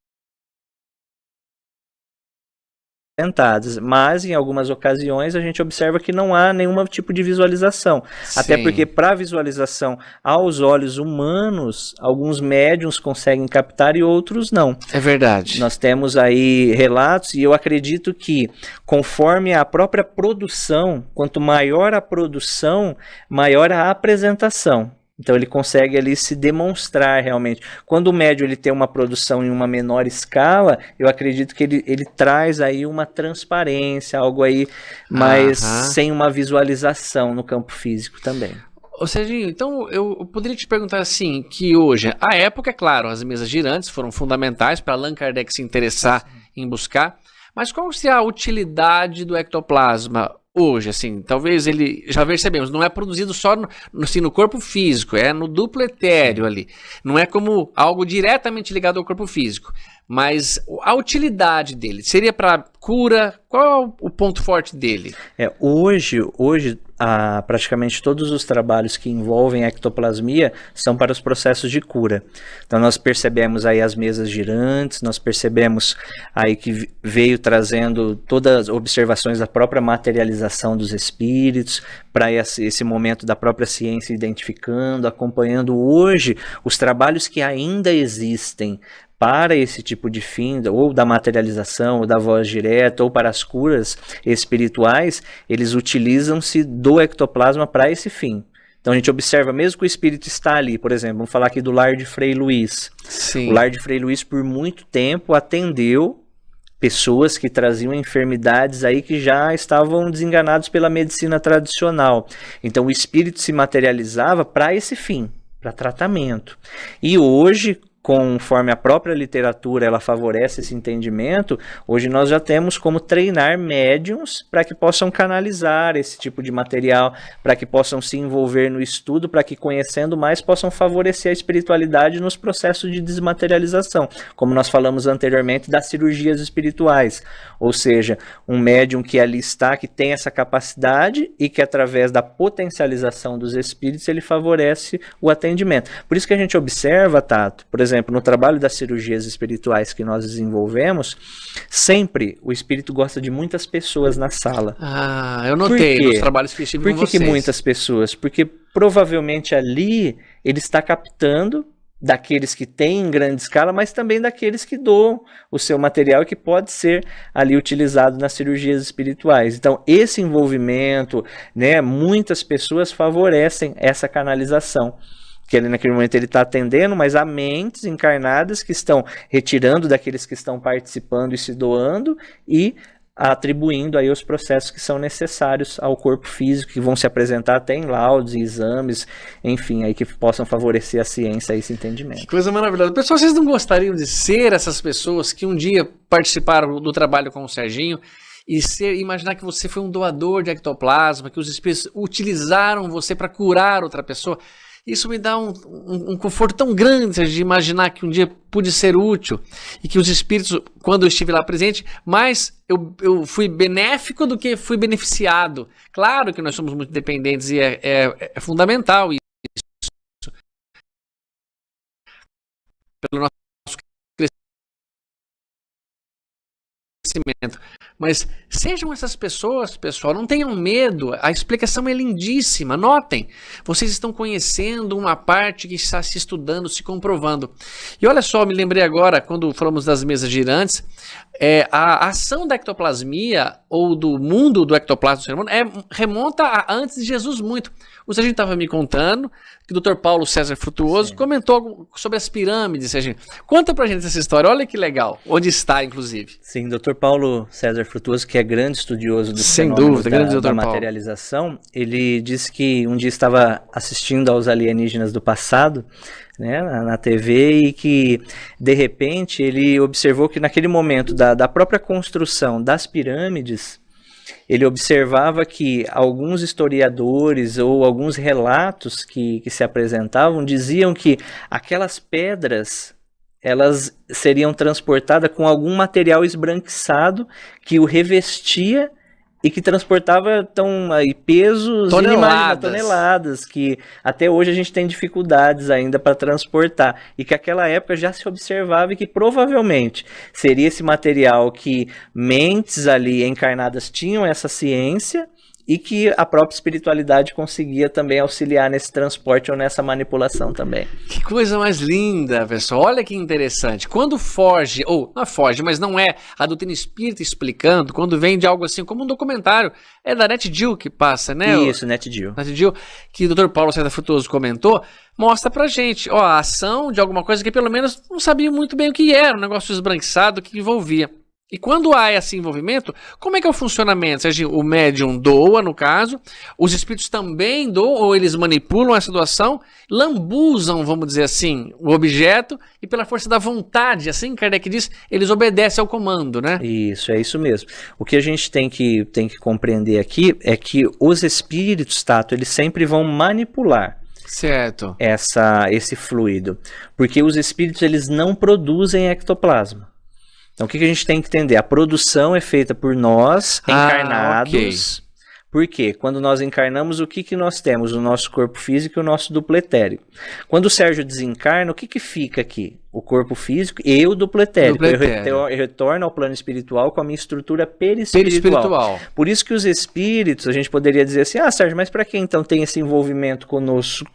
Mas em algumas ocasiões a gente observa que não há nenhum tipo de visualização. Sim. Até porque para visualização aos olhos humanos, alguns médiuns conseguem captar e outros não. É verdade. Nós temos aí relatos, e eu acredito que conforme a própria produção, quanto maior a produção, maior a apresentação. Então ele consegue ali se demonstrar realmente. Quando o médium ele tem uma produção em uma menor escala, eu acredito que ele traz aí uma transparência, algo aí, mas sem uma visualização no campo físico também. Ô Serginho, então eu poderia te perguntar assim, que hoje, a época, é claro, as mesas girantes foram fundamentais para Allan Kardec se interessar em buscar, mas qual seria a utilidade do ectoplasma hoje, assim? Talvez ele, já percebemos, não é produzido só assim, no corpo físico, é no duplo etéreo ali, não é como algo diretamente ligado ao corpo físico, mas a utilidade dele seria para cura? Qual é o ponto forte dele? Hoje praticamente todos os trabalhos que envolvem a ectoplasmia são para os processos de cura. Então nós percebemos aí as mesas girantes, nós percebemos aí que veio trazendo todas as observações da própria materialização dos espíritos, para esse momento da própria ciência identificando, acompanhando hoje os trabalhos que ainda existem para esse tipo de fim, ou da materialização, ou da voz direta, ou para as curas espirituais, eles utilizam-se do ectoplasma para esse fim. Então a gente observa, mesmo que o espírito está ali, por exemplo, vamos falar aqui do Lar de Frei Luiz. Sim. O Lar de Frei Luiz, por muito tempo, atendeu pessoas que traziam enfermidades aí que já estavam desenganados pela medicina tradicional. Então o espírito se materializava para esse fim, para tratamento. E hoje, conforme a própria literatura ela favorece esse entendimento, hoje nós já temos como treinar médiums para que possam canalizar esse tipo de material, para que possam se envolver no estudo, para que conhecendo mais possam favorecer a espiritualidade nos processos de desmaterialização, como nós falamos anteriormente das cirurgias espirituais, ou seja, um médium que ali está, que tem essa capacidade e que através da potencialização dos espíritos ele favorece o atendimento. Por isso que a gente observa, Tato, por exemplo, no trabalho das cirurgias espirituais que nós desenvolvemos, sempre o espírito gosta de muitas pessoas na sala. Ah, eu notei nos trabalhos que estive com vocês. Por que muitas pessoas? Porque provavelmente ali ele está captando daqueles que têm em grande escala, mas também daqueles que doam o seu material que pode ser ali utilizado nas cirurgias espirituais. Então, esse envolvimento, né, muitas pessoas favorecem essa canalização. Que ele, naquele momento ele está atendendo, mas há mentes encarnadas que estão retirando daqueles que estão participando e se doando e atribuindo aí os processos que são necessários ao corpo físico, que vão se apresentar até em laudos e exames, enfim, aí que possam favorecer a ciência e esse entendimento. Que coisa maravilhosa. Pessoal, vocês não gostariam de ser essas pessoas que um dia participaram do trabalho com o Serginho e imaginar que você foi um doador de ectoplasma, que os espíritos utilizaram você para curar outra pessoa? Isso me dá um conforto tão grande de imaginar que um dia pude ser útil e que os espíritos, quando eu estive lá presente, mais eu fui benéfico do que fui beneficiado. Claro que nós somos muito dependentes e é fundamental isso pelo nosso crescimento. Mas sejam essas pessoas, pessoal, não tenham medo, a explicação é lindíssima, notem, vocês estão conhecendo uma parte que está se estudando, se comprovando. E olha só, me lembrei agora, quando falamos das mesas girantes, a ação da ectoplasmia, ou do mundo do ectoplasma do ser humano, remonta a antes de Jesus muito. O Serginho estava me contando que o Dr. Paulo César Frutuoso comentou sobre as pirâmides, Serginho. Conta pra gente essa história, olha que legal, onde está, inclusive. Sim, Dr. Paulo César Frutuoso, que é grande estudioso dos fenômenos da materialização, ele disse que um dia estava assistindo aos alienígenas do passado, né, na TV, e que de repente ele observou que naquele momento da própria construção das pirâmides, ele observava que alguns historiadores ou alguns relatos que se apresentavam diziam que aquelas pedras elas seriam transportadas com algum material esbranquiçado que o revestia e que transportava pesos toneladas, que até hoje a gente tem dificuldades ainda para transportar, e que naquela época já se observava e que provavelmente seria esse material que mentes ali encarnadas tinham essa ciência e que a própria espiritualidade conseguia também auxiliar nesse transporte ou nessa manipulação também. Que coisa mais linda, pessoal. Olha que interessante. Quando foge, ou não foge, mas não é a doutrina espírita explicando, quando vem de algo assim, como um documentário, é da NetGeo que passa, né? Isso, NetGeo. NetGeo, que o Dr. Paulo César Frutuoso comentou, mostra pra gente, a ação de alguma coisa que pelo menos não sabia muito bem o que era, um negócio esbranquiçado que envolvia. E quando há esse envolvimento, como é que é o funcionamento? Ou seja, o médium doa, no caso, os espíritos também doam, ou eles manipulam essa doação, lambuzam, vamos dizer assim, o objeto, e pela força da vontade, assim Kardec diz, eles obedecem ao comando, né? Isso, é isso mesmo. O que a gente tem que compreender aqui é que os espíritos, Tato, eles sempre vão manipular. Certo. Esse fluido. Porque os espíritos, eles não produzem ectoplasma. Então, o que a gente tem que entender? A produção é feita por nós, encarnados. Okay. Por quê? Quando nós encarnamos, o que nós temos? O nosso corpo físico e o nosso duplo etérico. Quando o Sérgio desencarna, o que fica aqui? O corpo físico e o duplo etérico. Eu retorno ao plano espiritual com a minha estrutura perispiritual. Por isso que os espíritos, a gente poderia dizer assim, Sérgio, mas para que então tem esse envolvimento conosco?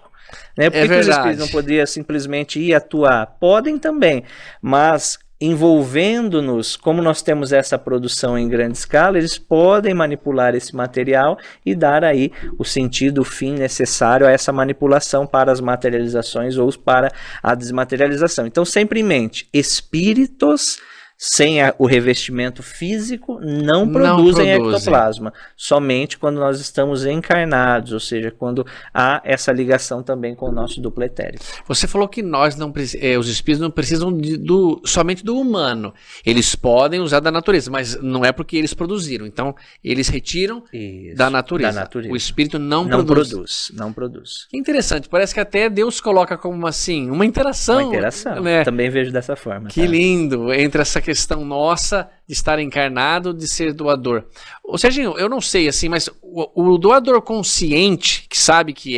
Né? Por que os espíritos não poderiam simplesmente ir atuar? Podem também, mas envolvendo-nos, como nós temos essa produção em grande escala, eles podem manipular esse material e dar aí o sentido, o fim necessário a essa manipulação para as materializações ou para a desmaterialização. Então, sempre em mente, espíritos sem o revestimento físico não produzem ectoplasma, somente quando nós estamos encarnados, ou seja, quando há essa ligação também com o nosso duplo etérico. Você falou que nós não os espíritos não precisam somente do humano, eles podem usar da natureza, mas não é porque eles produziram, então eles retiram da natureza. O espírito não produz. Não produz. Que interessante, parece que até Deus coloca como assim, uma interação. Né? Também vejo dessa forma. Que lindo, entre essa questão nossa de estar encarnado, de ser doador. Ou seja, eu não sei assim, mas o doador consciente, que sabe que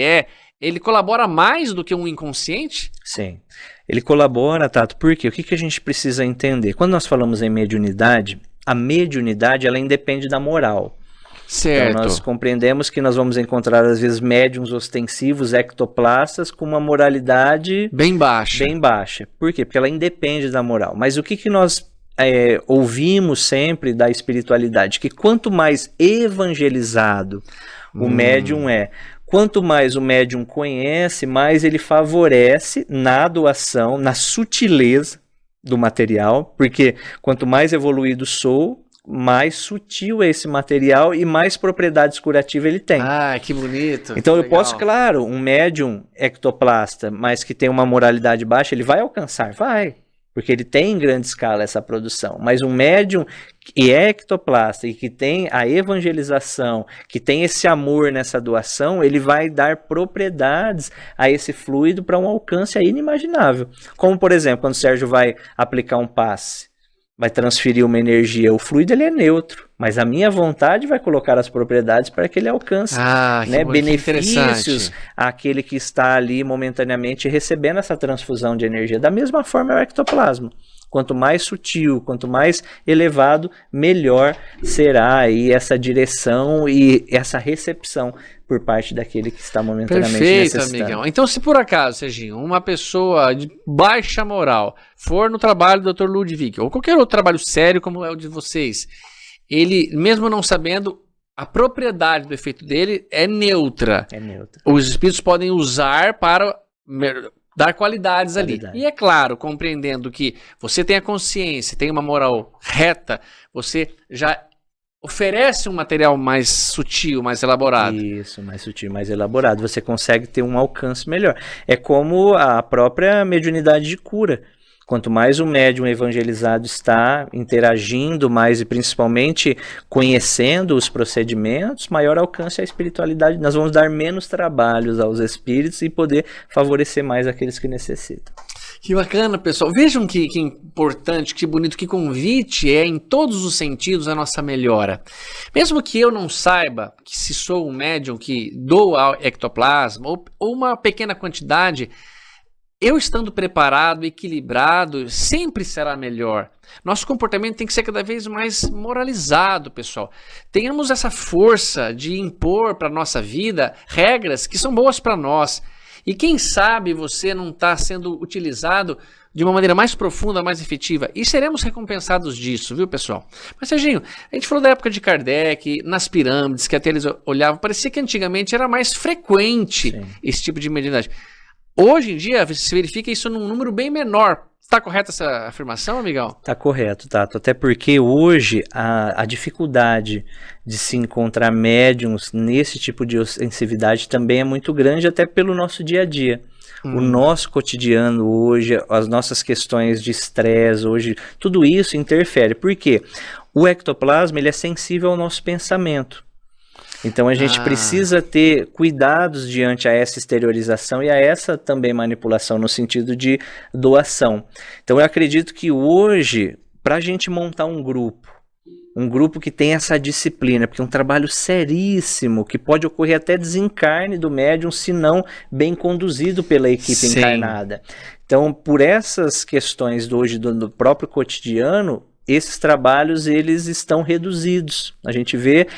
ele colabora mais do que um inconsciente? Sim, ele colabora, Tato, porque o que a gente precisa entender? Quando nós falamos em mediunidade, a mediunidade ela independe da moral. Certo. Então nós compreendemos que nós vamos encontrar às vezes médiuns ostensivos, ectoplastas, com uma moralidade bem baixa. Por quê? Porque ela independe da moral. Mas o que nós ouvimos sempre da espiritualidade? Que quanto mais evangelizado o médium quanto mais o médium conhece, mais ele favorece na doação, na sutileza do material, porque quanto mais evoluído sou, mais sutil é esse material e mais propriedades curativas ele tem. Ah, que bonito. Então eu posso, claro, um médium ectoplasta, mas que tem uma moralidade baixa, ele vai alcançar, porque ele tem em grande escala essa produção. Mas um médium que é ectoplasta e que tem a evangelização, que tem esse amor nessa doação, ele vai dar propriedades a esse fluido para um alcance inimaginável. Como, por exemplo, quando o Sérgio vai aplicar um passe, vai transferir uma energia, o fluido ele é neutro, mas a minha vontade vai colocar as propriedades para que ele alcance benefícios àquele que está ali momentaneamente recebendo essa transfusão de energia. Da mesma forma é o ectoplasma. Quanto mais sutil, quanto mais elevado, melhor será aí essa direção e essa recepção por parte daquele que está momentaneamente necessitando. Perfeito, amigão. Então, se por acaso, Serginho, uma pessoa de baixa moral for no trabalho do Dr. Ludwig, ou qualquer outro trabalho sério como é o de vocês, ele, mesmo não sabendo, a propriedade do efeito dele é neutra. Os espíritos podem usar para dar qualidades ali. E é claro, compreendendo que você tem a consciência, tem uma moral reta, você já oferece um material mais sutil, mais elaborado. Isso, mais sutil, mais elaborado. Você consegue ter um alcance melhor. É como a própria mediunidade de cura. Quanto mais o médium evangelizado está interagindo mais e principalmente conhecendo os procedimentos, maior alcance a espiritualidade. Nós vamos dar menos trabalhos aos espíritos e poder favorecer mais aqueles que necessitam. Que bacana, pessoal. Vejam que importante, que bonito, que convite é em todos os sentidos a nossa melhora. Mesmo que eu não saiba que se sou um médium que doa ectoplasma ou uma pequena quantidade, eu estando preparado, equilibrado, sempre será melhor. Nosso comportamento tem que ser cada vez mais moralizado, pessoal. Tenhamos essa força de impor para a nossa vida regras que são boas para nós. E quem sabe você não está sendo utilizado de uma maneira mais profunda, mais efetiva. E seremos recompensados disso, viu, pessoal? Mas, Serginho, a gente falou da época de Kardec, nas pirâmides, que até eles olhavam. Parecia que antigamente era mais frequente esse tipo de mediunidade. Hoje em dia, se verifica isso num número bem menor, Está correta essa afirmação, amigão? Tá correto, Tato. Até porque hoje a dificuldade de se encontrar médiums nesse tipo de ostensividade também é muito grande, até pelo nosso dia a dia. O nosso cotidiano hoje, as nossas questões de estresse hoje, tudo isso interfere. Por quê? O ectoplasma ele é sensível ao nosso pensamento. Então a gente precisa ter cuidados diante a essa exteriorização e a essa também manipulação no sentido de doação. Então eu acredito que hoje, para a gente montar um grupo que tem essa disciplina, porque é um trabalho seríssimo, que pode ocorrer até desencarne do médium, se não bem conduzido pela equipe encarnada. Então, por essas questões hoje do próprio cotidiano, esses trabalhos eles estão reduzidos. A gente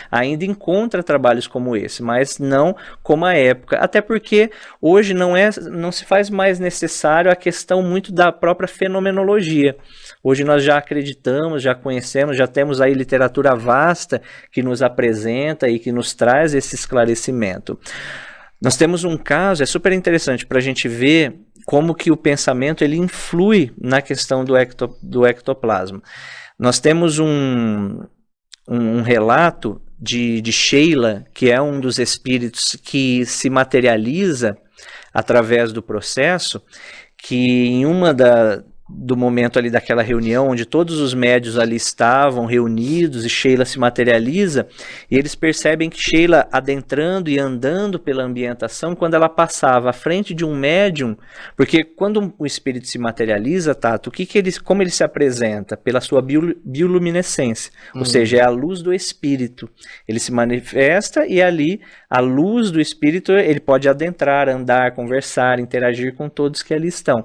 ainda encontra trabalhos como esse, mas não como a época. Até porque hoje não se faz mais necessário a questão muito da própria fenomenologia. Hoje nós já acreditamos, já conhecemos, já temos aí literatura vasta que nos apresenta e que nos traz esse esclarecimento. Nós temos um caso, é super interessante para a gente ver como que o pensamento ele influi na questão do ectoplasma. Nós temos um relato de Sheila, que é um dos espíritos que se materializa através do processo, que em do momento ali daquela reunião, onde todos os médios ali estavam reunidos e Sheila se materializa, e eles percebem que Sheila adentrando e andando pela ambientação, quando ela passava à frente de um médium, porque quando o espírito se materializa, Tato, como ele se apresenta? Pela sua bioluminescência, ou seja, é a luz do espírito. Ele se manifesta e ali, a luz do espírito, ele pode adentrar, andar, conversar, interagir com todos que ali estão.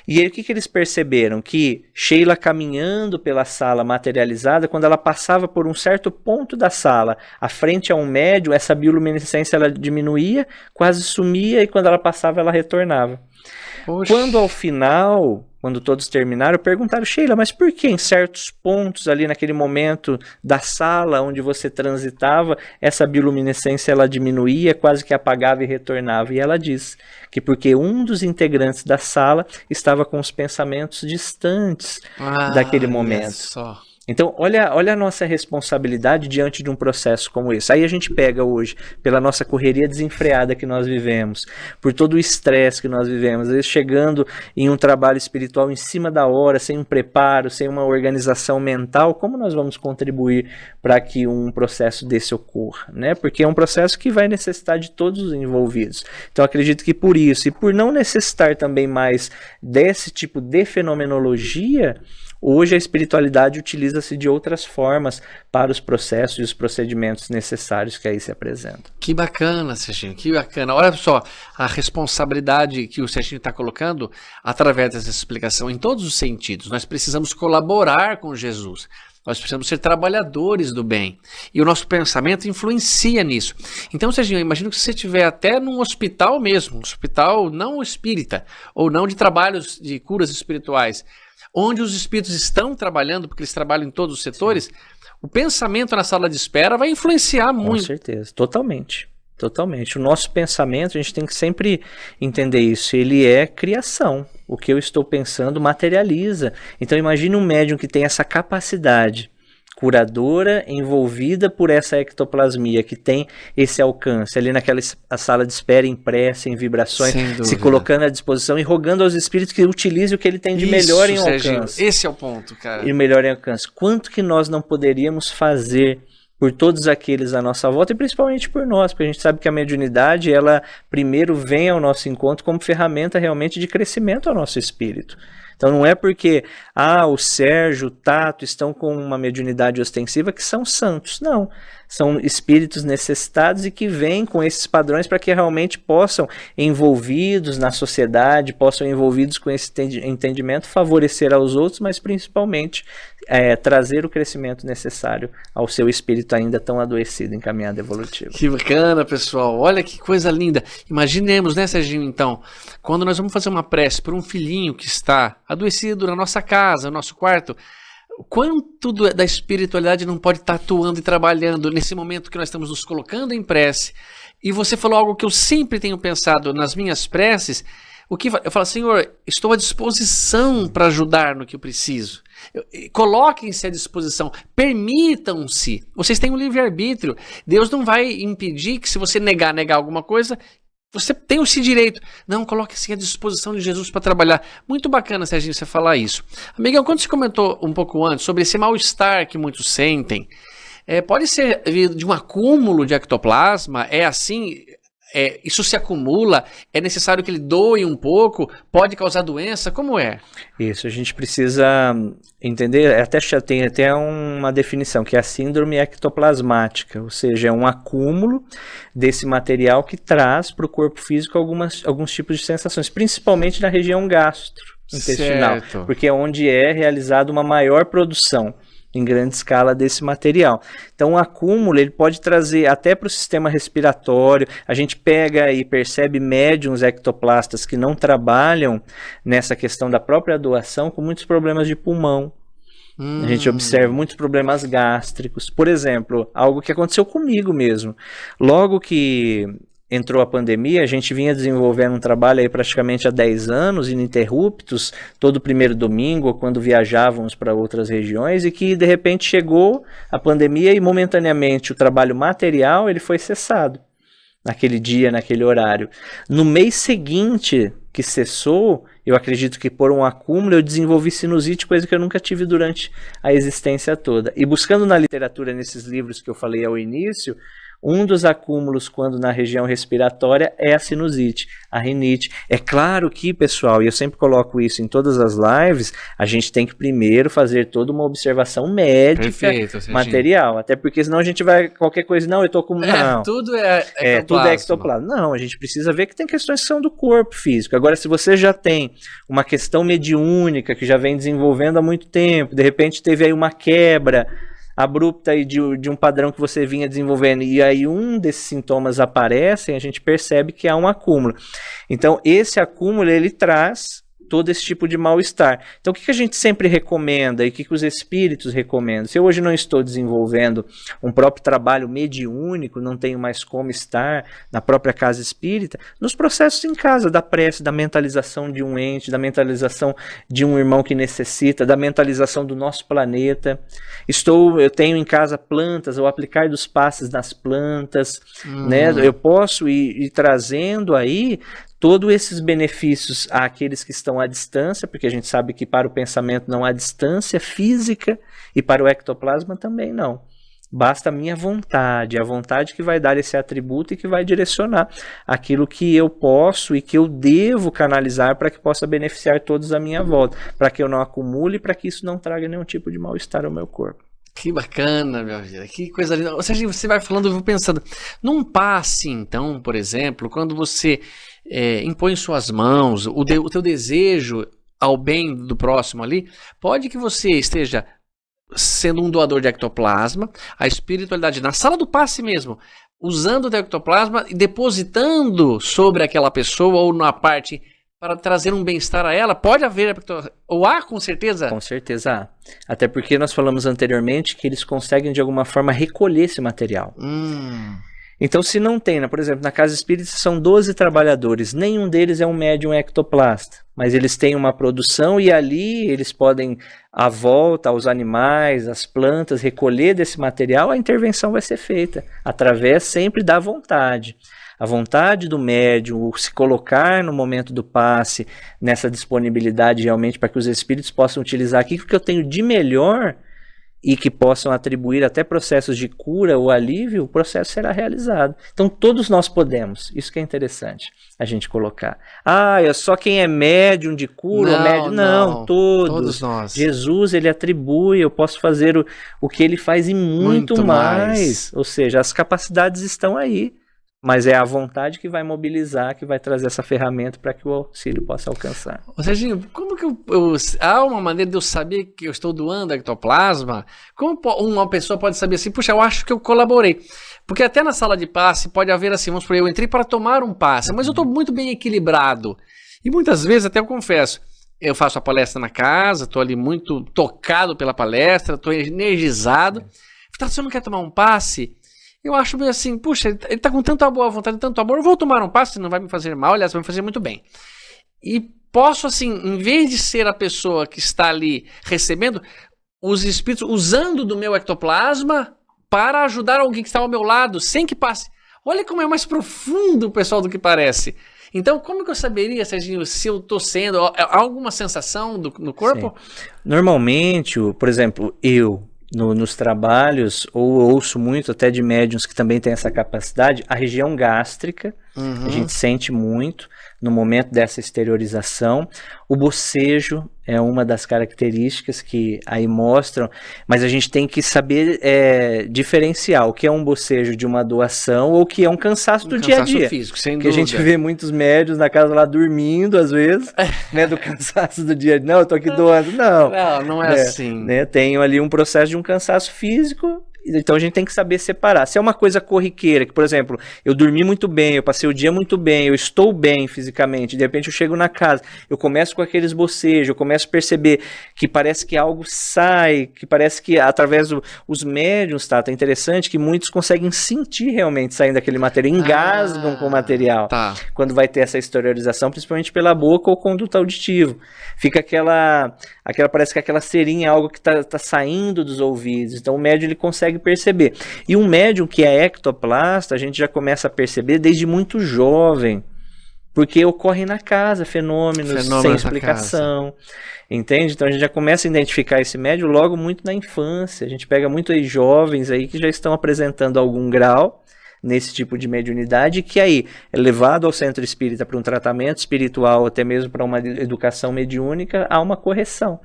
E aí o que eles perceberam? Que Sheila caminhando pela sala materializada, quando ela passava por um certo ponto da sala, à frente a um médium, essa bioluminescência ela diminuía, quase sumia, e quando ela passava ela retornava. Poxa. Quando ao final, quando todos terminaram, perguntaram, Sheila, mas por que em certos pontos ali naquele momento da sala onde você transitava, essa bioluminescência ela diminuía, quase que apagava e retornava? E ela disse que porque um dos integrantes da sala estava com os pensamentos distantes daquele momento. Só. Então, olha a nossa responsabilidade diante de um processo como esse. Aí a gente pega hoje, pela nossa correria desenfreada que nós vivemos, por todo o estresse que nós vivemos, às vezes chegando em um trabalho espiritual em cima da hora, sem um preparo, sem uma organização mental, como nós vamos contribuir para que um processo desse ocorra, né? Porque é um processo que vai necessitar de todos os envolvidos. Então, acredito que por isso, e por não necessitar também mais desse tipo de fenomenologia, hoje a espiritualidade utiliza-se de outras formas para os processos e os procedimentos necessários que aí se apresentam. Que bacana, Serginho, que bacana. Olha só, a responsabilidade que o Serginho está colocando através dessa explicação em todos os sentidos. Nós precisamos colaborar com Jesus. Nós precisamos ser trabalhadores do bem. E o nosso pensamento influencia nisso. Então, Serginho, eu imagino que se você estiver até num hospital mesmo, um hospital não espírita, ou não de trabalhos de curas espirituais, onde os espíritos estão trabalhando, porque eles trabalham em todos os setores, sim, o pensamento na sala de espera vai influenciar muito. Com certeza, totalmente. Totalmente. O nosso pensamento, a gente tem que sempre entender isso, ele é criação. O que eu estou pensando materializa. Então imagine um médium que tem essa capacidade curadora envolvida por essa ectoplasmia, que tem esse alcance ali naquela sala de espera em prece, em vibrações, se colocando à disposição e rogando aos espíritos que utilize o que ele tem de melhor em alcance. Esse é o ponto, cara. E melhor em alcance. Quanto que nós não poderíamos fazer por todos aqueles à nossa volta e principalmente por nós, porque a gente sabe que a mediunidade, ela primeiro vem ao nosso encontro como ferramenta realmente de crescimento ao nosso espírito. Então não é porque o Sérgio, o Tato estão com uma mediunidade ostensiva que são santos, não. São espíritos necessitados e que vêm com esses padrões para que realmente possam, envolvidos na sociedade, possam envolvidos com esse entendimento, favorecer aos outros, mas principalmente trazer o crescimento necessário ao seu espírito ainda tão adoecido em caminhada evolutiva. Que bacana, pessoal. Olha que coisa linda. Imaginemos, né, Serginho, então, quando nós vamos fazer uma prece por um filhinho que está adoecido na nossa casa, no nosso quarto, quanto da espiritualidade não pode estar atuando e trabalhando nesse momento que nós estamos nos colocando em prece? E você falou algo que eu sempre tenho pensado nas minhas preces. Eu falo, Senhor, estou à disposição para ajudar no que eu preciso. Coloquem-se à disposição, permitam-se. Vocês têm um livre-arbítrio. Deus não vai impedir que, se você negar alguma coisa, você tem esse direito. Não, coloque-se à disposição de Jesus para trabalhar. Muito bacana, Serginho, você falar isso. Amigão, quando você comentou um pouco antes sobre esse mal-estar que muitos sentem, pode ser de um acúmulo de ectoplasma? É assim? Isso se acumula? É necessário que ele doe um pouco? Pode causar doença? Como é? Isso, a gente precisa entender, tem até uma definição, que é a síndrome ectoplasmática, ou seja, é um acúmulo desse material que traz para o corpo físico alguns tipos de sensações, principalmente na região gastrointestinal, certo. porque é onde é realizada uma maior produção em grande escala desse material. Então o acúmulo ele pode trazer até para o sistema respiratório. A gente pega e percebe médiums ectoplastas que não trabalham nessa questão da própria doação com muitos problemas de pulmão. A gente observa muitos problemas gástricos. Por exemplo, algo que aconteceu comigo mesmo. Logo que entrou a pandemia, a gente vinha desenvolvendo um trabalho aí praticamente há 10 anos, ininterruptos, todo primeiro domingo, quando viajávamos para outras regiões, e que de repente chegou a pandemia e momentaneamente o trabalho material ele foi cessado, naquele dia, naquele horário. No mês seguinte que cessou, eu acredito que por um acúmulo eu desenvolvi sinusite, coisa que eu nunca tive durante a existência toda. E buscando na literatura, nesses livros que eu falei ao início, um dos acúmulos, quando na região respiratória, é a sinusite, a rinite. É claro que, pessoal, e eu sempre coloco isso em todas as lives, a gente tem que primeiro fazer toda uma observação médica, material. Até porque senão a gente vai, qualquer coisa, não, eu tô com... Não, tudo é ectoplasma. Tudo é ectoplasma. Não, a gente precisa ver que tem questões que são do corpo físico. Agora, se você já tem uma questão mediúnica, que já vem desenvolvendo há muito tempo, de repente teve aí uma quebra abrupta aí de um padrão que você vinha desenvolvendo, e aí um desses sintomas aparecem, a gente percebe que há um acúmulo. Então, esse acúmulo, ele traz todo esse tipo de mal-estar. Então, o que a gente sempre recomenda e o que os espíritos recomendam? Se eu hoje não estou desenvolvendo um próprio trabalho mediúnico, não tenho mais como estar na própria casa espírita, nos processos em casa, da prece, da mentalização de um ente, da mentalização de um irmão que necessita, da mentalização do nosso planeta. Eu tenho em casa plantas, o aplicar dos passes nas plantas, né? Eu posso ir trazendo aí todos esses benefícios àqueles que estão à distância, porque a gente sabe que para o pensamento não há distância física e para o ectoplasma também não. Basta a minha vontade, a vontade que vai dar esse atributo e que vai direcionar aquilo que eu posso e que eu devo canalizar para que possa beneficiar todos à minha volta, para que eu não acumule e para que isso não traga nenhum tipo de mal-estar ao meu corpo. Que bacana, minha vida, que coisa linda. Ou seja, você vai falando, eu vou pensando, num passe então, por exemplo, quando você impõe suas mãos, o teu desejo ao bem do próximo ali, pode que você esteja sendo um doador de ectoplasma, a espiritualidade na sala do passe mesmo, usando o ectoplasma e depositando sobre aquela pessoa ou na parte para trazer um bem-estar a ela, pode haver, ou há, com certeza? Com certeza há. Até porque nós falamos anteriormente que eles conseguem de alguma forma recolher esse material. Então, se não tem, por exemplo, na casa espírita são 12 trabalhadores, nenhum deles é um médium ectoplasta, mas eles têm uma produção e ali eles podem, à volta aos animais, às plantas, recolher desse material, a intervenção vai ser feita, através sempre da vontade. A vontade do médium, se colocar no momento do passe, nessa disponibilidade realmente para que os espíritos possam utilizar aquilo que eu tenho de melhor e que possam atribuir até processos de cura ou alívio, o processo será realizado. Então todos nós podemos, isso que é interessante a gente colocar. É só quem é médium de cura, não, todos nós. Jesus, ele atribui, eu posso fazer o que ele faz e muito mais. Ou seja, as capacidades estão aí. Mas é a vontade que vai mobilizar, que vai trazer essa ferramenta para que o auxílio possa alcançar. Serginho, como que há uma maneira de eu saber que eu estou doando ectoplasma? Como uma pessoa pode saber assim, puxa, eu acho que eu colaborei? Porque até na sala de passe pode haver assim, vamos supor, eu entrei para tomar um passe, mas eu estou muito bem equilibrado. E muitas vezes, até eu confesso, eu faço a palestra na casa, estou ali muito tocado pela palestra, estou energizado. Se eu não quer tomar um passe... Eu acho meio assim, puxa, ele tá com tanta boa vontade, tanto amor, eu vou tomar um passe, não vai me fazer mal, aliás, vai me fazer muito bem. e posso, assim, em vez de ser a pessoa que está ali recebendo, os espíritos usando do meu ectoplasma para ajudar alguém que está ao meu lado, sem que passe. Olha como é mais profundo, pessoal, do que parece. Então, como que eu saberia, Serginho, se eu estou sendo... Há alguma sensação no corpo? Sim. Normalmente, por exemplo, nos trabalhos, ou ouço muito até de médiuns que também têm essa capacidade, a região gástrica, a gente sente muito no momento dessa exteriorização. O bocejo é uma das características que aí mostram, mas a gente tem que saber diferenciar o que é um bocejo de uma doação ou o que é um cansaço do dia a dia. Físico, sem dúvida. Porque a gente vê muitos médios na casa lá dormindo, às vezes, né, do cansaço do dia a dia. Não, eu tô aqui doando. Não é assim. Né, tenho ali um processo de um cansaço físico. Então a gente tem que saber separar. Se é uma coisa corriqueira, que por exemplo, eu dormi muito bem, eu passei o dia muito bem, eu estou bem fisicamente, de repente eu chego na casa, eu começo com aqueles bocejos, eu começo a perceber que parece que algo sai, que parece que através dos médiuns, tá interessante, que muitos conseguem sentir realmente saindo daquele material, engasgam com o material, quando vai ter essa exteriorização, principalmente pela boca ou conduto auditivo. Fica parece que aquela serinha é algo que tá saindo dos ouvidos, então o médium ele consegue perceber. E um médium que é ectoplasta, a gente já começa a perceber desde muito jovem, porque ocorre na casa fenômenos sem explicação, entende? Então a gente já começa a identificar esse médium logo muito na infância. A gente pega muito aí jovens aí que já estão apresentando algum grau nesse tipo de mediunidade, que aí é levado ao centro espírita para um tratamento espiritual, até mesmo para uma educação mediúnica, há uma correção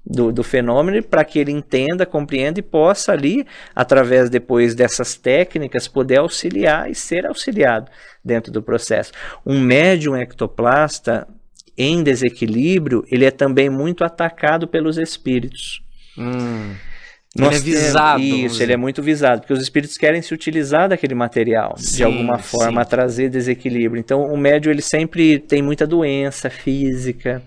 do fenômeno, para que ele entenda, compreenda e possa ali, através depois dessas técnicas, poder auxiliar e ser auxiliado dentro do processo. Um médium ectoplasta em desequilíbrio, ele é também muito atacado pelos espíritos. Ele é visado. Isso, ele é muito visado, porque os espíritos querem se utilizar daquele material, de alguma forma, a trazer desequilíbrio. Então, o médium, ele sempre tem muita doença física,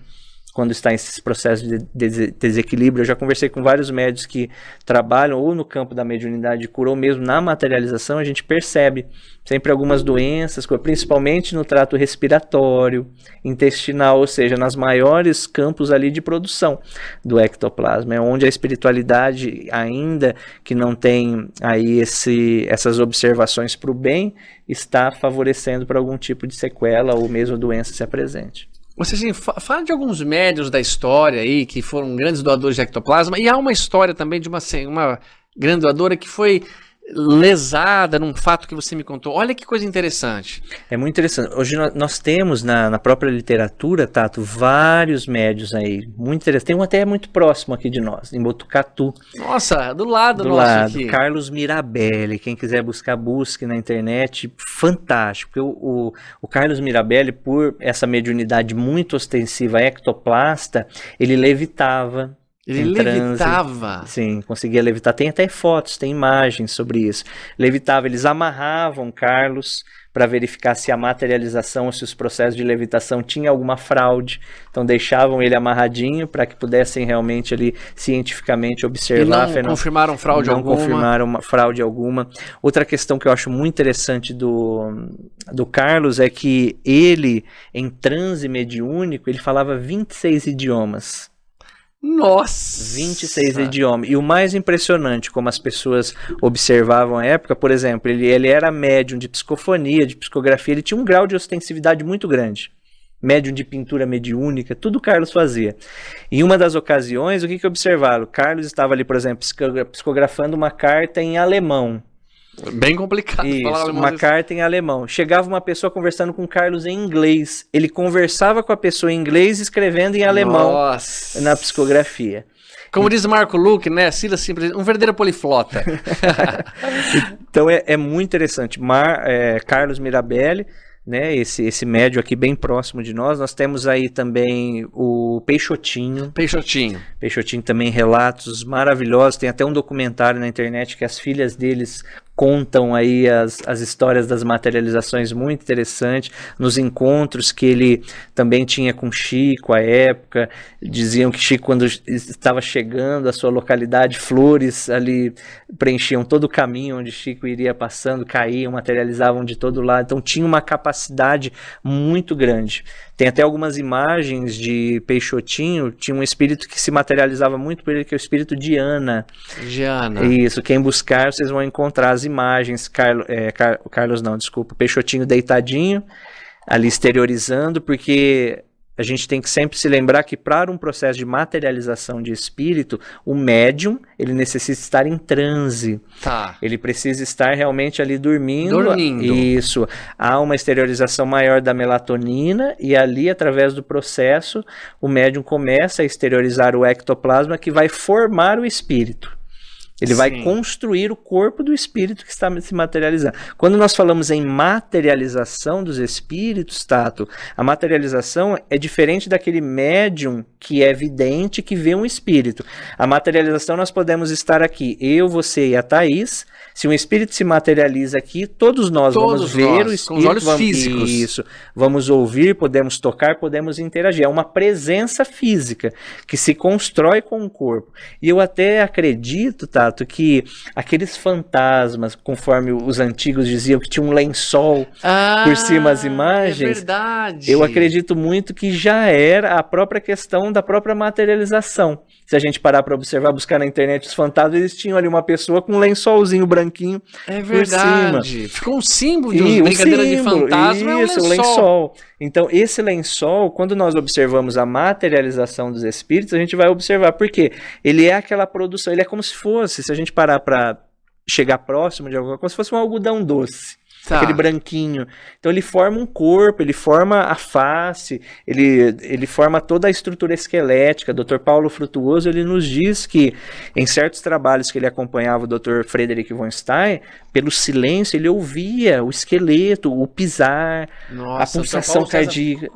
quando está em esses processos de desequilíbrio. Eu já conversei com vários médios que trabalham ou no campo da mediunidade cura ou mesmo na materialização. A gente percebe sempre algumas doenças, principalmente no trato respiratório, intestinal, ou seja, nas maiores campos ali de produção do ectoplasma, é onde a espiritualidade, ainda que não tem aí essas observações para o bem, está favorecendo para algum tipo de sequela ou mesmo doença se apresente. Ou seja, fala de alguns médiuns da história aí que foram grandes doadores de ectoplasma, e há uma história também de uma grande doadora que foi lesada num fato que você me contou. Olha que coisa interessante. É muito interessante. Hoje nós temos na própria literatura, Tato, vários médiuns aí, muito interessantes. Tem um até muito próximo aqui de nós, em Botucatu. Nossa, do lado aqui. Carlos Mirabelli, quem quiser buscar, busque na internet, fantástico. Porque o Carlos Mirabelli, por essa mediunidade muito ostensiva, ectoplasta, ele levitava. Ele levitava? Sim, conseguia levitar. Tem até fotos, tem imagens sobre isso. Levitava, eles amarravam Carlos para verificar se a materialização, se os processos de levitação tinham alguma fraude. Então deixavam ele amarradinho para que pudessem realmente ali cientificamente observar. E não confirmaram fraude alguma? Não confirmaram fraude alguma. Outra questão que eu acho muito interessante do Carlos é que ele, em transe mediúnico, ele falava 26 idiomas. Nossa! 26 idiomas. E o mais impressionante, como as pessoas observavam à época, por exemplo, ele era médium de psicofonia, de psicografia, ele tinha um grau de ostensividade muito grande. Médium de pintura mediúnica, tudo Carlos fazia. Em uma das ocasiões, o que observaram? Carlos estava ali, por exemplo, psicografando uma carta em alemão. Bem complicado. Isso, falar alemão, uma carta em alemão. Chegava uma pessoa conversando com o Carlos em inglês. Ele conversava com a pessoa em inglês, escrevendo em alemão na psicografia. Como diz Marco Luque, né? Silas Simples, um verdadeiro poliflota. Então é muito interessante. Carlos Mirabelli, né, esse médio aqui bem próximo de nós. Nós temos aí também o Peixotinho. Peixotinho também, relatos maravilhosos. Tem até um documentário na internet que as filhas deles contam aí as histórias das materializações, muito interessante, nos encontros que ele também tinha com Chico à época. Diziam que Chico, quando estava chegando à sua localidade, flores ali preenchiam todo o caminho onde Chico iria passando, caíam, materializavam de todo lado. Então tinha uma capacidade muito grande. Tem até algumas imagens de Peixotinho, tinha um espírito que se materializava muito por ele, que é o espírito de Ana. Diana. Isso, quem buscar, vocês vão encontrar as imagens. Carlos não, desculpa, Peixotinho deitadinho, ali exteriorizando, porque a gente tem que sempre se lembrar que para um processo de materialização de espírito, o médium, ele necessita estar em transe. Tá. Ele precisa estar realmente ali dormindo. Dormindo. Isso. Há uma exteriorização maior da melatonina e ali, através do processo, o médium começa a exteriorizar o ectoplasma que vai formar o espírito. Ele vai construir o corpo do espírito que está se materializando. Quando nós falamos em materialização dos espíritos, Tato, a materialização é diferente daquele médium que é vidente, que vê um espírito. A materialização nós podemos estar aqui, eu, você e a Thaís. Se um espírito se materializa aqui, todos nós vamos ver o espírito. Com os olhos físicos. Isso. Vamos ouvir, podemos tocar, podemos interagir. É uma presença física que se constrói com o corpo. E eu até acredito, Tato, que aqueles fantasmas, conforme os antigos diziam, que tinha um lençol por cima das imagens. É verdade. Eu acredito muito que já era a própria questão da própria materialização. Se a gente parar para observar, buscar na internet os fantasmas, eles tinham ali uma pessoa com um lençolzinho branquinho por cima. Ficou um símbolo de uma brincadeira de fantasma. Isso, é um lençol. Então, esse lençol, quando nós observamos a materialização dos espíritos, a gente vai observar, porque ele é aquela produção, ele é como se fosse, se a gente parar para chegar próximo de alguma coisa, como se fosse um algodão doce. Tá. Aquele branquinho. Então ele forma um corpo, ele forma a face, ele forma toda a estrutura esquelética. Dr. Paulo Frutuoso, ele nos diz que em certos trabalhos que ele acompanhava o Dr. Frederick von Stein, pelo silêncio ele ouvia o esqueleto, o pisar, a pulsação cardíaca.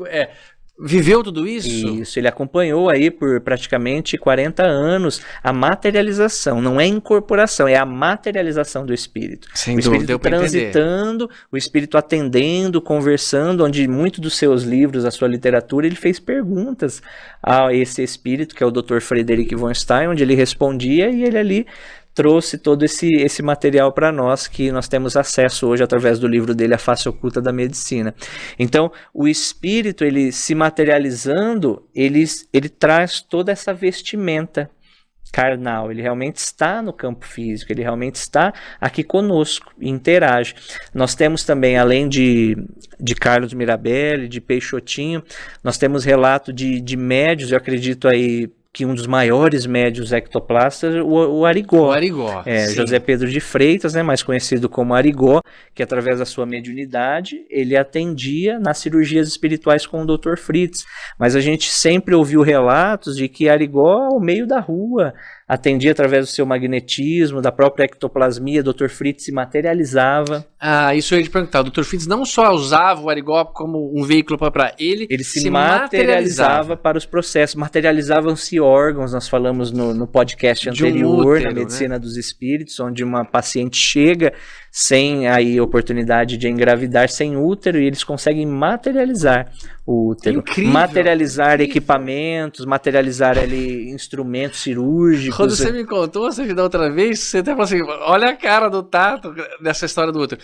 Viveu tudo isso? Isso, ele acompanhou aí por praticamente 40 anos a materialização, não é incorporação, é a materialização do espírito. Sem o espírito dúvida, transitando, o espírito atendendo, conversando, onde muitos dos seus livros, a sua literatura, ele fez perguntas a esse espírito, que é o Dr. Frederick von Stein, onde ele respondia e ele ali trouxe todo esse material para nós, que nós temos acesso hoje através do livro dele, A Face Oculta da Medicina. Então, o espírito, ele se materializando, ele traz toda essa vestimenta carnal, ele realmente está no campo físico, ele realmente está aqui conosco, interage. Nós temos também, além de Carlos Mirabelli, de Peixotinho, nós temos relato de médios, eu acredito aí, que um dos maiores médios ectoplastas, o Arigó. O Arigó, José Pedro de Freitas, né, mais conhecido como Arigó, que através da sua mediunidade, ele atendia nas cirurgias espirituais com o Dr. Fritz. Mas a gente sempre ouviu relatos de que Arigó, ao meio da rua, atendia através do seu magnetismo, da própria ectoplasmia, Dr. Fritz se materializava. Isso eu ia te perguntar. O Dr. Fritz não só usava o Arigó como um veículo para ele se materializava para os processos, materializavam-se órgãos, nós falamos no podcast anterior, útero, na Medicina dos Espíritos, onde uma paciente chega sem aí oportunidade de engravidar, sem útero, e eles conseguem materializar o útero. Incrível, materializar equipamentos, materializar ali instrumentos cirúrgicos. Quando você me contou, você da outra vez, você até falou assim, olha a cara do Tato dessa história do útero.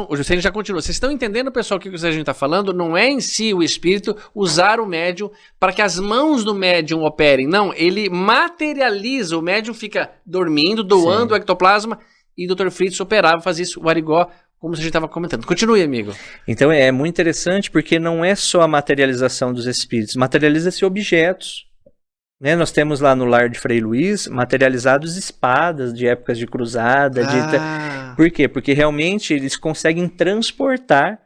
O Juscelino já continua. Vocês estão entendendo, pessoal, o que a gente está falando? Não é em si o espírito usar o médium para que as mãos do médium operem. Não, ele materializa, o médium fica dormindo, doando o ectoplasma, e o Dr. Fritz operava, fazia isso, o Arigó, como a gente estava comentando. Continue, amigo. Então é muito interessante porque não é só a materialização dos espíritos, materializa-se objetos. Né? Nós temos lá no lar de Frei Luiz materializados espadas de épocas de cruzada. Por quê? Porque realmente eles conseguem transportar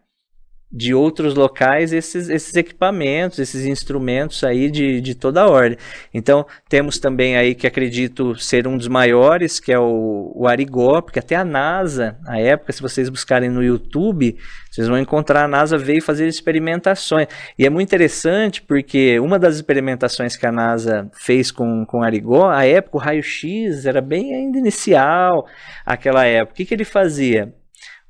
de outros locais esses equipamentos, esses instrumentos aí de toda a ordem. Então, temos também aí que acredito ser um dos maiores, que é o Arigó, porque até a NASA, na época, se vocês buscarem no YouTube, vocês vão encontrar, a NASA veio fazer experimentações. E é muito interessante porque uma das experimentações que a NASA fez com o Arigó, à época o raio-x era bem ainda inicial, aquela época. O que ele fazia?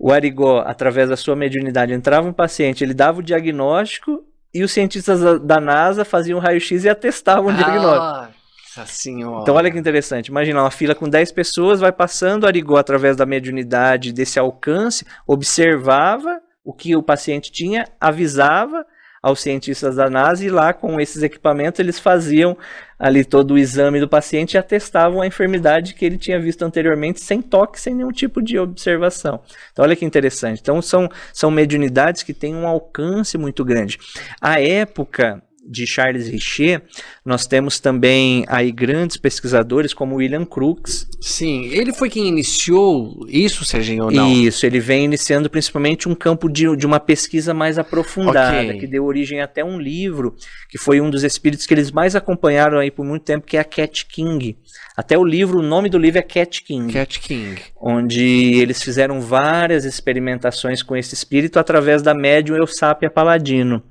O Arigó, através da sua mediunidade, entrava um paciente, ele dava o diagnóstico e os cientistas da NASA faziam o raio-x e atestavam o diagnóstico. Nossa senhora. Então olha que interessante, imagina uma fila com 10 pessoas, vai passando o Arigó através da mediunidade desse alcance, observava o que o paciente tinha, avisava, aos cientistas da NASA, e lá com esses equipamentos eles faziam ali todo o exame do paciente e atestavam a enfermidade que ele tinha visto anteriormente sem toque, sem nenhum tipo de observação. Então olha que interessante. Então são mediunidades que têm um alcance muito grande. A época de Charles Richer, nós temos também aí grandes pesquisadores como William Crookes. Sim, ele foi quem iniciou isso, Serginho, ou não? Isso, ele vem iniciando principalmente um campo de uma pesquisa mais aprofundada, que deu origem até a um livro, que foi um dos espíritos que eles mais acompanharam aí por muito tempo, que é a Cat King. Até o nome do livro é Cat King. Cat King. Onde eles fizeram várias experimentações com esse espírito através da médium Eusápia Paladino,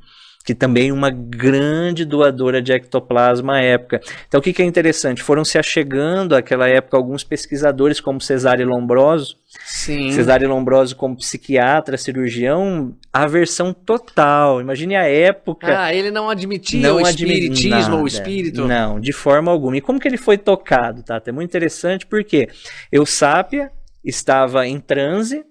que também é uma grande doadora de ectoplasma à época. Então o que é interessante? Foram se achegando àquela época alguns pesquisadores como Cesare Lombroso. Sim. Cesare Lombroso como psiquiatra, cirurgião, aversão total. Imagine a época. Ah, ele não admitia o espiritismo ou o espírito? Não, de forma alguma. E como que ele foi tocado? Tá? É muito interessante porque Eusápia estava em transe.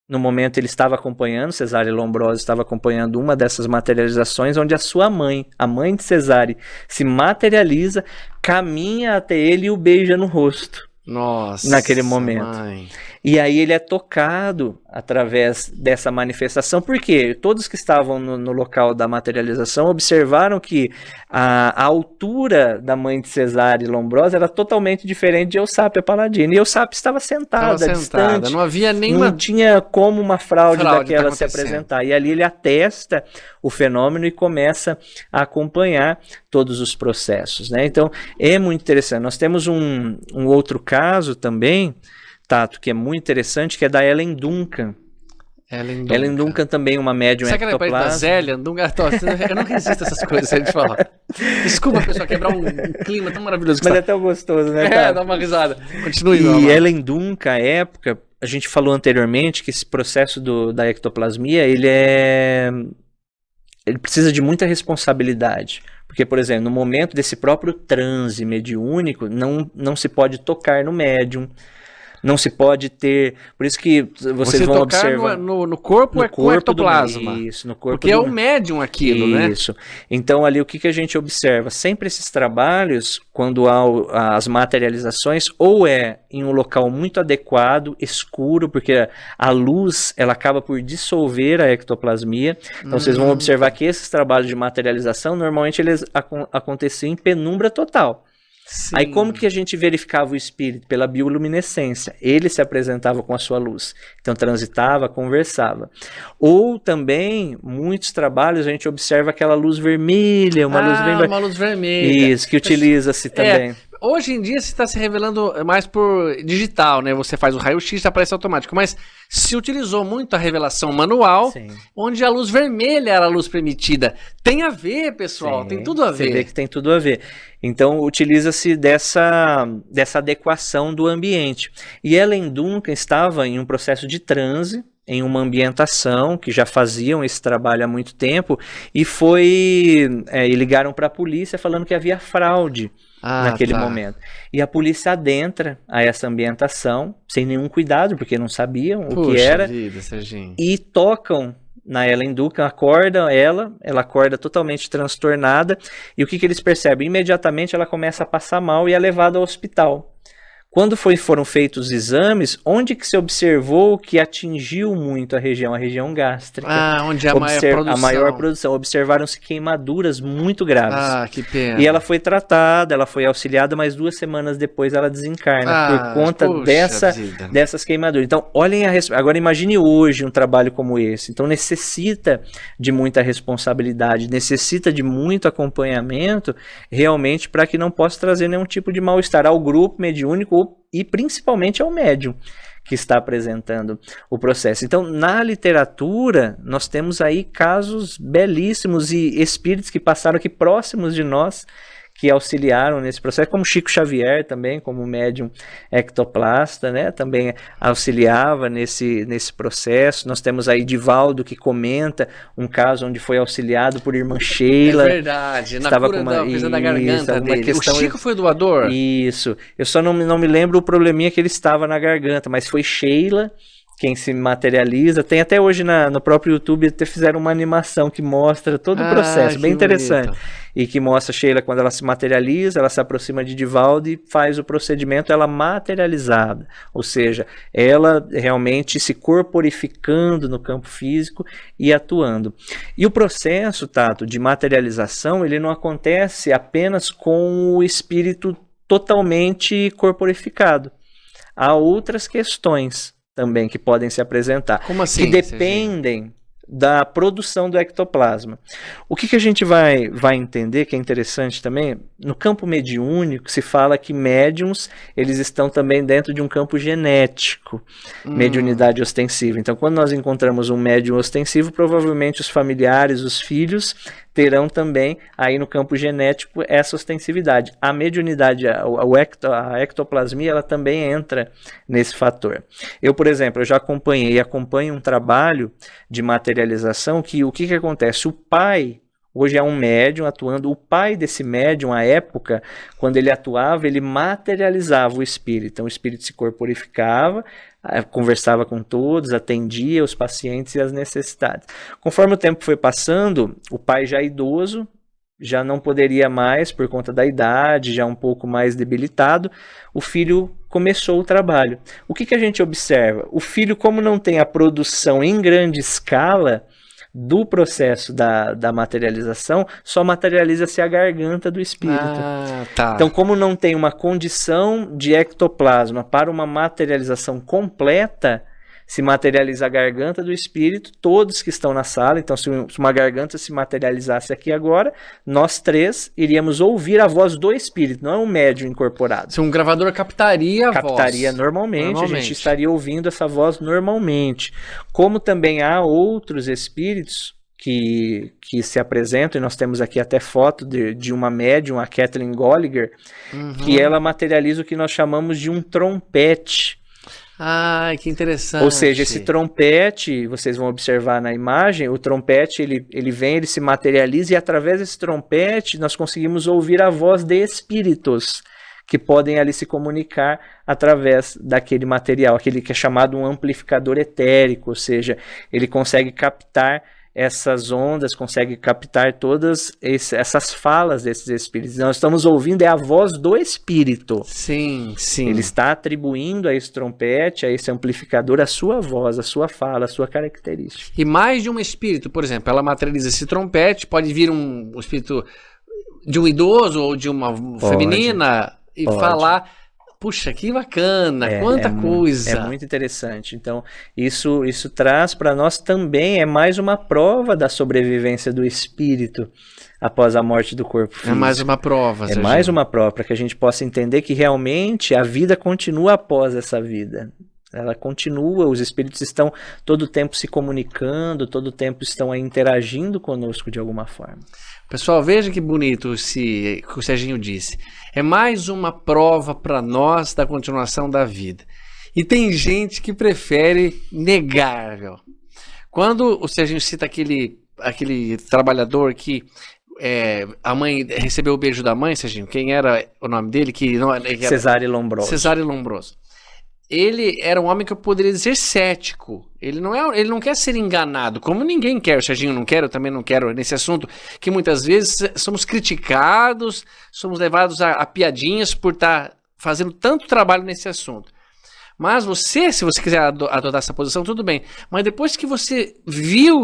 No momento ele estava acompanhando, Cesare Lombroso estava acompanhando uma dessas materializações, onde a sua mãe, a mãe de Cesare, se materializa, caminha até ele e o beija no rosto. Nossa, naquele momento. Mãe. E aí ele é tocado através dessa manifestação, porque todos que estavam no local da materialização observaram que a altura da mãe de Cesare Lombroso era totalmente diferente de Eusápia Paladino. E Eusápia estava sentada, distante. Não havia nenhuma... Não tinha como uma fraude daquela se apresentar. E ali ele atesta o fenômeno e começa a acompanhar todos os processos, né? Então, é muito interessante. Nós temos um outro caso também, Tato, que é muito interessante, que é da Ellen Duncan. Ellen Duncan também uma médium ectoplasma. Será que ela é da Zélia? Eu não resisto a essas coisas, a gente fala. Desculpa, pessoal, quebrar um clima tão maravilhoso que Mas é tão gostoso, né, Tato? É, dá uma risada. Continue, meu amor. E Ellen Duncan, à época, a gente falou anteriormente que esse processo da ectoplasmia, ele precisa de muita responsabilidade. Porque, por exemplo, no momento desse próprio transe mediúnico, não se pode tocar no médium, não se pode ter... Por isso que vocês vão observar... no corpo é com ectoplasma. Isso, no corpo. Porque é o médium aquilo, né? Isso. Então, ali, o que a gente observa? Sempre esses trabalhos, quando há as materializações, ou é em um local muito adequado, escuro, porque a luz, ela acaba por dissolver a ectoplasmia. Então, vocês vão observar que esses trabalhos de materialização, normalmente, eles aconteciam em penumbra total. Sim. Aí como que a gente verificava o espírito? Pela bioluminescência. Ele se apresentava com a sua luz. Então transitava, conversava. Ou também, muitos trabalhos, a gente observa aquela luz vermelha. Uma luz vermelha. Isso, que utiliza-se também. Hoje em dia se está se revelando mais por digital, né? Você faz o raio-x e aparece automático. Mas se utilizou muito a revelação manual, sim, onde a luz vermelha era a luz permitida. Tem a ver, pessoal, sim, tem tudo a ver. Você vê que tem tudo a ver. Então utiliza-se dessa adequação do ambiente. E Ellen Duncan estava em um processo de transe, em uma ambientação, que já faziam esse trabalho há muito tempo, e e ligaram para a polícia falando que havia fraude naquele momento. E a polícia adentra a essa ambientação, sem nenhum cuidado, porque não sabiam o que era, e tocam na Ellen Duncan, acordam ela acorda totalmente transtornada, e o que eles percebem? Imediatamente ela começa a passar mal e é levada ao hospital. Quando foram feitos os exames, onde que se observou que atingiu muito a região gástrica? Onde é a maior produção. Observaram-se queimaduras muito graves. Que pena. E ela foi tratada, ela foi auxiliada, mas 2 semanas depois ela desencarna por conta dessas queimaduras. Então, olhem agora imagine hoje um trabalho como esse. Então, necessita de muita responsabilidade, necessita de muito acompanhamento, realmente, para que não possa trazer nenhum tipo de mal-estar ao grupo mediúnico e principalmente ao médium que está apresentando o processo. Então, na literatura, nós temos aí casos belíssimos e espíritos que passaram aqui próximos de nós, que auxiliaram nesse processo, como Chico Xavier também, como médium ectoplasta, né, também auxiliava nesse processo. Nós temos aí Divaldo, que comenta um caso onde foi auxiliado por irmã Sheila. É verdade, na cura da garganta dele. O Chico foi doador? Isso, eu só não me lembro o probleminha que ele estava na garganta, mas foi Sheila quem se materializa. Tem até hoje no próprio YouTube, até fizeram uma animação que mostra todo o processo, bem interessante. Bonito. E que mostra Sheila quando ela se materializa, ela se aproxima de Divaldo e faz o procedimento, ela materializada. Ou seja, ela realmente se corporificando no campo físico e atuando. E o processo, Tato, de materialização, ele não acontece apenas com o espírito totalmente corporificado. Há outras questões também que podem se apresentar, Como assim, que dependem da produção do ectoplasma. O que a gente vai entender, que é interessante também, no campo mediúnico se fala que médiums, eles estão também dentro de um campo genético, mediunidade ostensiva. Então, quando nós encontramos um médium ostensivo, provavelmente os familiares, os filhos, terão também aí no campo genético essa ostensividade. A mediunidade, a ectoplasmia, ela também entra nesse fator. Eu, por exemplo, eu já acompanho um trabalho de materialização que o que acontece? O pai, hoje é um médium atuando, o pai desse médium, à época, quando ele atuava, ele materializava o espírito. Então o espírito se corporificava, conversava com todos, atendia os pacientes e as necessidades. Conforme o tempo foi passando, o pai já idoso, já não poderia mais por conta da idade, já um pouco mais debilitado, o filho começou o trabalho. O que a gente observa? O filho, como não tem a produção em grande escala do processo da materialização, só materializa-se a garganta do espírito. Tá. Então, como não tem uma condição de ectoplasma para uma materialização completa, se materializa a garganta do espírito, todos que estão na sala. Então, se uma garganta se materializasse aqui agora, nós três iríamos ouvir a voz do espírito, não é um médium incorporado. Se um gravador captaria a voz. Captaria normalmente, a gente estaria ouvindo essa voz normalmente. Como também há outros espíritos que se apresentam, e nós temos aqui até foto de uma médium, a Kathleen Gallagher, que ela materializa o que nós chamamos de um trompete. Ai, que interessante. Ou seja, esse trompete, vocês vão observar na imagem, o trompete, ele vem, ele se materializa, e através desse trompete nós conseguimos ouvir a voz de espíritos que podem ali se comunicar através daquele material, aquele que é chamado um amplificador etérico, ou seja, ele consegue captar essas ondas, consegue captar todas essas falas desses espíritos. Nós estamos ouvindo a voz do espírito. Sim, sim. Ele está atribuindo a esse trompete, a esse amplificador, a sua voz, a sua fala, a sua característica. E mais de um espírito, por exemplo, ela materializa esse trompete, pode vir um espírito de um idoso ou de uma feminina e falar... Puxa, que bacana, quanta coisa. É muito interessante. Então, isso traz para nós também, é mais uma prova da sobrevivência do espírito após a morte do corpo físico. É mais uma prova. É mais uma prova, para que a gente possa entender que realmente a vida continua após essa vida. Ela continua, os espíritos estão todo o tempo se comunicando, todo o tempo estão aí interagindo conosco de alguma forma. Pessoal, veja que bonito o que o Serginho disse. É mais uma prova para nós da continuação da vida. E tem gente que prefere negar, viu? Quando o Serginho cita aquele trabalhador que a mãe recebeu o beijo da mãe, Serginho, quem era o nome dele? Cesare Lombroso. Cesare Lombroso. Ele era um homem que eu poderia dizer cético. Ele não quer ser enganado, como ninguém quer. O Serginho não quer, eu também não quero nesse assunto, que muitas vezes somos criticados, somos levados a piadinhas por estar fazendo tanto trabalho nesse assunto. Mas se você quiser adotar essa posição, tudo bem. Mas depois que você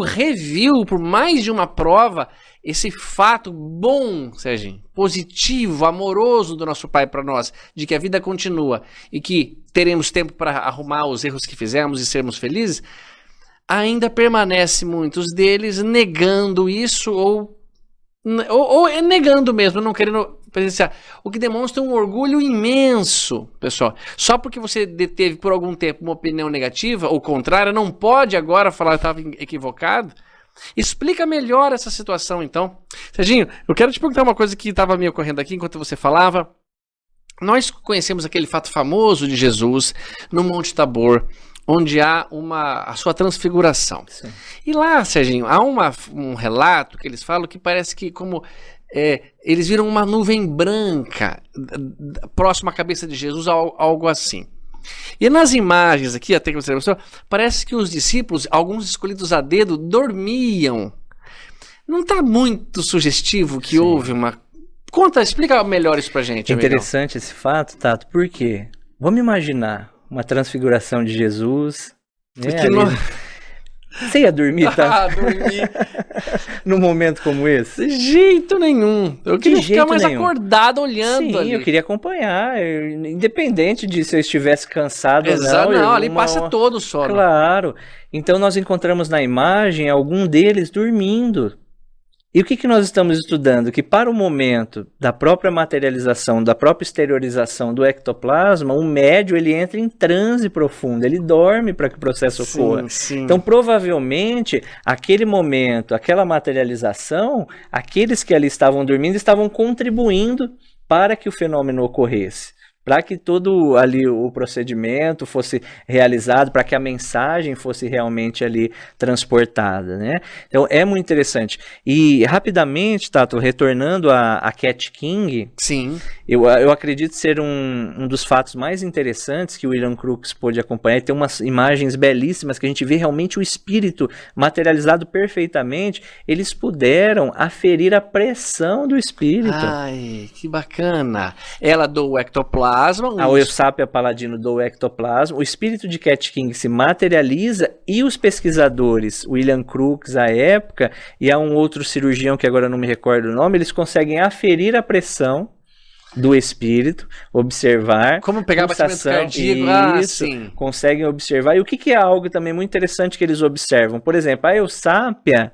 reviu por mais de uma prova, esse fato bom, Serginho, positivo, amoroso do nosso Pai para nós, de que a vida continua e que teremos tempo para arrumar os erros que fizemos e sermos felizes, ainda permanece muitos deles negando isso ou negando mesmo, não querendo presenciar, o que demonstra um orgulho imenso, pessoal. Só porque você deteve por algum tempo uma opinião negativa ou contrária, não pode agora falar que estava equivocado. Explica melhor essa situação, então. Serginho, eu quero te perguntar uma coisa que estava me ocorrendo aqui enquanto você falava. Nós conhecemos aquele fato famoso de Jesus no Monte Tabor, onde há a sua transfiguração. Sim. E lá, Serginho, há um relato que eles falam que parece que eles viram uma nuvem branca próxima à cabeça de Jesus, algo assim. E nas imagens aqui, até que você mostrou, parece que os discípulos, alguns escolhidos a dedo, dormiam. Não está muito sugestivo que houve uma... Conta, explica melhor isso pra gente. Interessante esse fato, Tato, por quê? Vamos imaginar uma transfiguração de Jesus, né, Você ia dormir, tá? Dormir. Num momento como esse? De jeito nenhum. Eu queria ficar mais acordado olhando. Sim, ali. Eu queria acompanhar, independente de se eu estivesse cansado ou não. Não, ali passa todo o sono. Claro. Então nós encontramos na imagem algum deles dormindo. E o que nós estamos estudando? Que para o momento da própria materialização, da própria exteriorização do ectoplasma, o médio ele entra em transe profundo, ele dorme para que o processo ocorra. Sim. Então, provavelmente, aquele momento, aquela materialização, aqueles que ali estavam dormindo estavam contribuindo para que o fenômeno ocorresse. Para que todo ali o procedimento fosse realizado, para que a mensagem fosse realmente ali transportada, né? Então é muito interessante. E rapidamente, Tato, retornando a Cat King, sim, eu acredito ser um dos fatos mais interessantes que o William Crookes pôde acompanhar. E tem umas imagens belíssimas que a gente vê realmente o espírito materializado perfeitamente. Eles puderam aferir a pressão do espírito. Ai, que bacana. Ela do ectoplasma. A Eusapia Paladino do ectoplasma, o espírito de Cat King se materializa e os pesquisadores, William Crookes à época, e há um outro cirurgião que agora não me recordo o nome, eles conseguem aferir a pressão do espírito, observar como pegar batimento cardíaco, sim. Conseguem observar. E o que é algo também muito interessante que eles observam? Por exemplo, a Eusapia,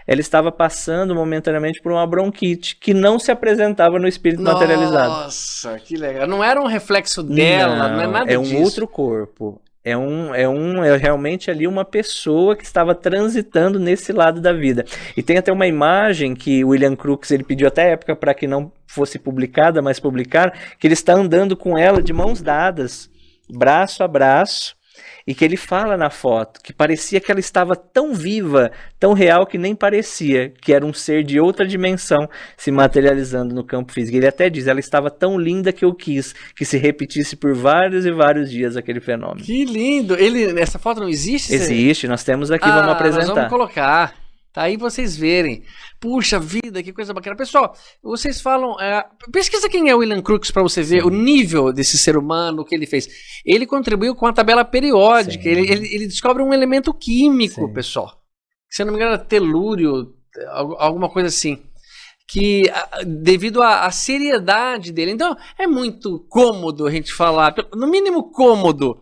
ela estava passando momentaneamente por uma bronquite que não se apresentava no espírito materializado. Nossa, que legal. Não era um reflexo dela, não é nada disso. É um outro corpo. É realmente ali uma pessoa que estava transitando nesse lado da vida. E tem até uma imagem que o William Crookes ele pediu até a época para que não fosse publicada, mas publicaram, que ele está andando com ela de mãos dadas, braço a braço, e que ele fala na foto que parecia que ela estava tão viva, tão real, que nem parecia, que era um ser de outra dimensão se materializando no campo físico. Ele até diz, ela estava tão linda que eu quis que se repetisse por vários e vários dias aquele fenômeno. Que lindo! Essa foto não existe? Existe, nós temos aqui, vamos apresentar. Nós vamos colocar. Tá aí vocês verem. Puxa vida, que coisa bacana. Pessoal, vocês falam... pesquisa quem é o William Crookes para você ver o nível desse ser humano, o que ele fez. Ele contribuiu com a tabela periódica. Ele descobre um elemento químico, pessoal. Se eu não me engano, telúrio, alguma coisa assim. Que devido à seriedade dele. Então, é muito cômodo a gente falar. No mínimo cômodo.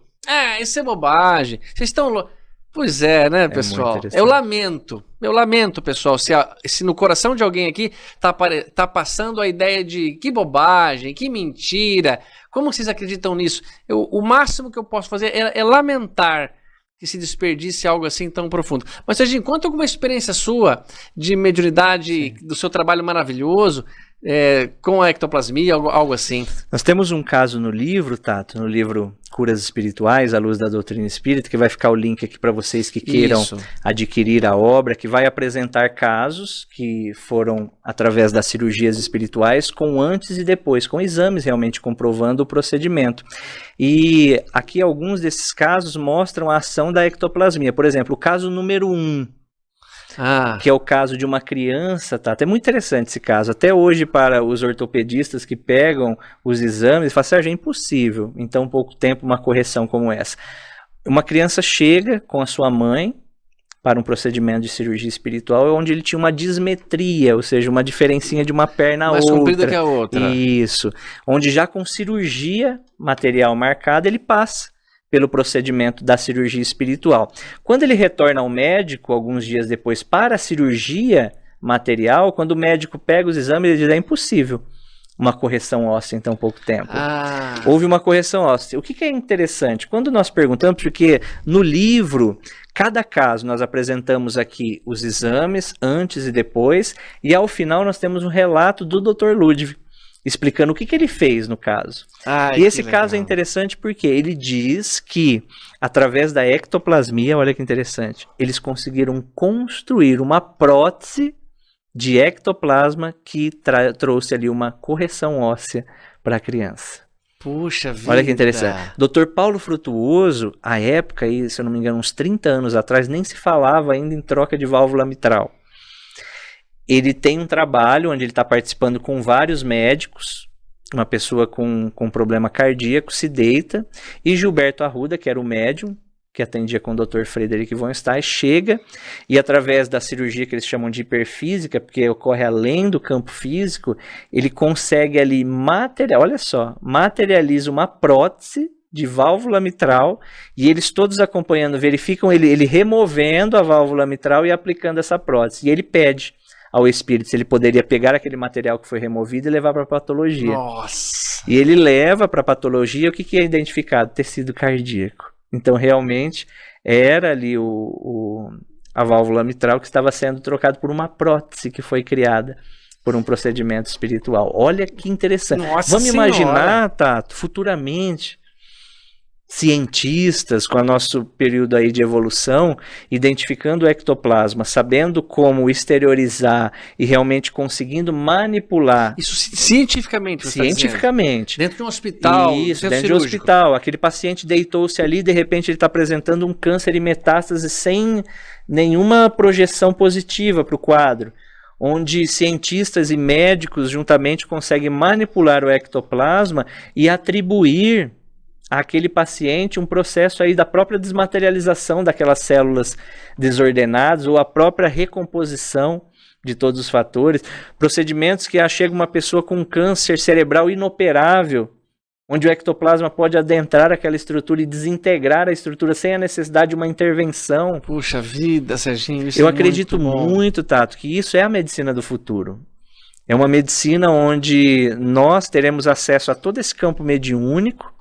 Isso é bobagem. Vocês estão... Pois é, né, pessoal? Eu lamento, pessoal, se no coração de alguém aqui tá passando a ideia de que bobagem, que mentira, como vocês acreditam nisso? O máximo que eu posso fazer é lamentar que se desperdice algo assim tão profundo. Mas, Serginho, conta alguma experiência sua de mediunidade, do seu trabalho maravilhoso, com a ectoplasmia, algo assim. Nós temos um caso no livro, Tato, no livro Curas Espirituais, à luz da doutrina espírita, que vai ficar o link aqui para vocês que queiram adquirir a obra, que vai apresentar casos que foram através das cirurgias espirituais, com antes e depois, com exames realmente comprovando o procedimento. E aqui alguns desses casos mostram a ação da ectoplasmia. Por exemplo, o caso número 1, que é o caso de uma criança, tá? É muito interessante esse caso. Até hoje, para os ortopedistas que pegam os exames, falam assim, é impossível, em tão pouco tempo, uma correção como essa. Uma criança chega com a sua mãe para um procedimento de cirurgia espiritual, onde ele tinha uma dismetria, ou seja, uma diferencinha de uma perna a outra. Mais comprida que a outra. Isso. Onde já com cirurgia material marcada, ele passa pelo procedimento da cirurgia espiritual. Quando ele retorna ao médico, alguns dias depois, para a cirurgia material, quando o médico pega os exames, ele diz, é impossível uma correção óssea em tão pouco tempo. Houve uma correção óssea. O que é interessante? Quando nós perguntamos, porque no livro, cada caso nós apresentamos aqui os exames, antes e depois, e ao final nós temos um relato do Dr. Ludwig, explicando o que ele fez no caso. E esse caso é interessante porque ele diz que, através da ectoplasmia, olha que interessante, eles conseguiram construir uma prótese de ectoplasma que trouxe ali uma correção óssea para a criança. Puxa vida. Olha que interessante. Dr. Paulo Frutuoso, à época, aí, se eu não me engano, uns 30 anos atrás, nem se falava ainda em troca de válvula mitral. Ele tem um trabalho onde ele está participando com vários médicos, uma pessoa com problema cardíaco se deita, e Gilberto Arruda, que era o médium, que atendia com o Dr. Frederic von Stey, chega e através da cirurgia que eles chamam de hiperfísica, porque ocorre além do campo físico, ele consegue ali materializa uma prótese de válvula mitral e eles todos acompanhando, verificam ele removendo a válvula mitral e aplicando essa prótese. E ele pede ao espírito se ele poderia pegar aquele material que foi removido e levar para a patologia. Nossa! E ele leva para a patologia, o que é identificado? Tecido cardíaco. Então, realmente, era ali a válvula mitral que estava sendo trocada por uma prótese que foi criada por um procedimento espiritual. Olha que interessante. Nossa Vamos Senhora. imaginar, Tato, futuramente, cientistas com o nosso período aí de evolução, identificando o ectoplasma, sabendo como exteriorizar e realmente conseguindo manipular. Isso cientificamente. Cientificamente. Dentro de um hospital. Isso, dentro de um hospital. Aquele paciente deitou-se ali, de repente ele está apresentando um câncer e metástase sem nenhuma projeção positiva para o quadro, onde cientistas e médicos juntamente conseguem manipular o ectoplasma e atribuir àquele paciente um processo aí da própria desmaterialização daquelas células desordenadas ou a própria recomposição de todos os fatores. Procedimentos que chega uma pessoa com um câncer cerebral inoperável, onde o ectoplasma pode adentrar aquela estrutura e desintegrar a estrutura sem a necessidade de uma intervenção. Puxa vida, Serginho, isso Eu acredito muito, Tato, que isso é a medicina do futuro. É uma medicina onde nós teremos acesso a todo esse campo mediúnico,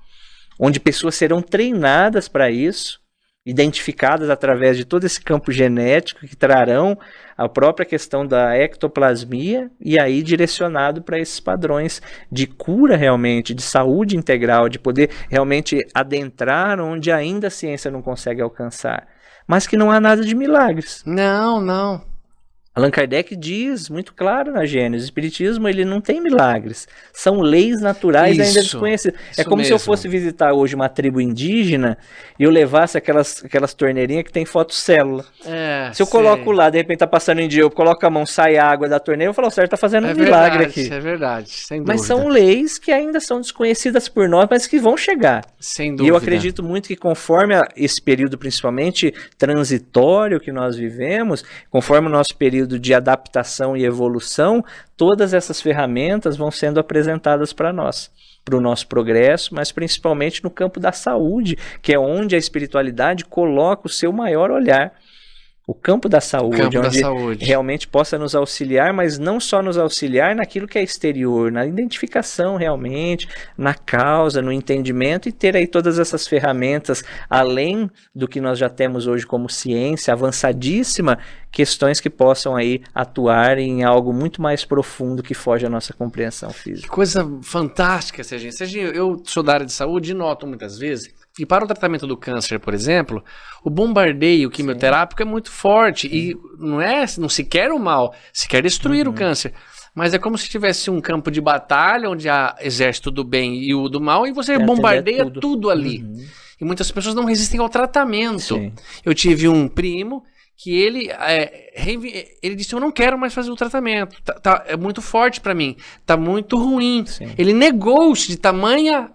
onde pessoas serão treinadas para isso, identificadas através de todo esse campo genético que trarão a própria questão da ectoplasmia e aí direcionado para esses padrões de cura realmente, de saúde integral, de poder realmente adentrar onde ainda a ciência não consegue alcançar. Mas que não há nada de milagres. Não. Allan Kardec diz muito claro na Gênesis, o espiritismo ele não tem milagres, são leis naturais ainda desconhecidas. É como se eu fosse visitar hoje uma tribo indígena e eu levasse aquelas torneirinhas que tem fotocélula. Se eu coloco lá, de repente tá passando em dia, eu coloco a mão, sai a água da torneira, eu falo, certo, tá fazendo um milagre aqui. É verdade, sem dúvida. Mas são leis que ainda são desconhecidas por nós, mas que vão chegar. Sem dúvida. E eu acredito muito que conforme esse período, principalmente transitório que nós vivemos, conforme o nosso período de adaptação e evolução, todas essas ferramentas vão sendo apresentadas para nós, para o nosso progresso, mas principalmente no campo da saúde, que é onde a espiritualidade coloca o seu maior olhar. O campo da saúde, onde realmente possa nos auxiliar, mas não só nos auxiliar naquilo que é exterior, na identificação realmente, na causa, no entendimento e ter aí todas essas ferramentas, além do que nós já temos hoje como ciência avançadíssima, questões que possam aí atuar em algo muito mais profundo que foge à nossa compreensão física. Que coisa fantástica, Serginho. Serginho, eu sou da área de saúde e noto muitas vezes que para o tratamento do câncer, por exemplo, o bombardeio quimioterápico é muito forte e não se quer o mal, se quer destruir o câncer. Mas é como se tivesse um campo de batalha onde há exército do bem e o do mal e você bombardeia tudo ali. E muitas pessoas não resistem ao tratamento. Sim. Eu tive um primo que ele disse, eu não quero mais fazer o tratamento, é muito forte para mim, tá muito ruim. Sim. Ele negou-se de tamanha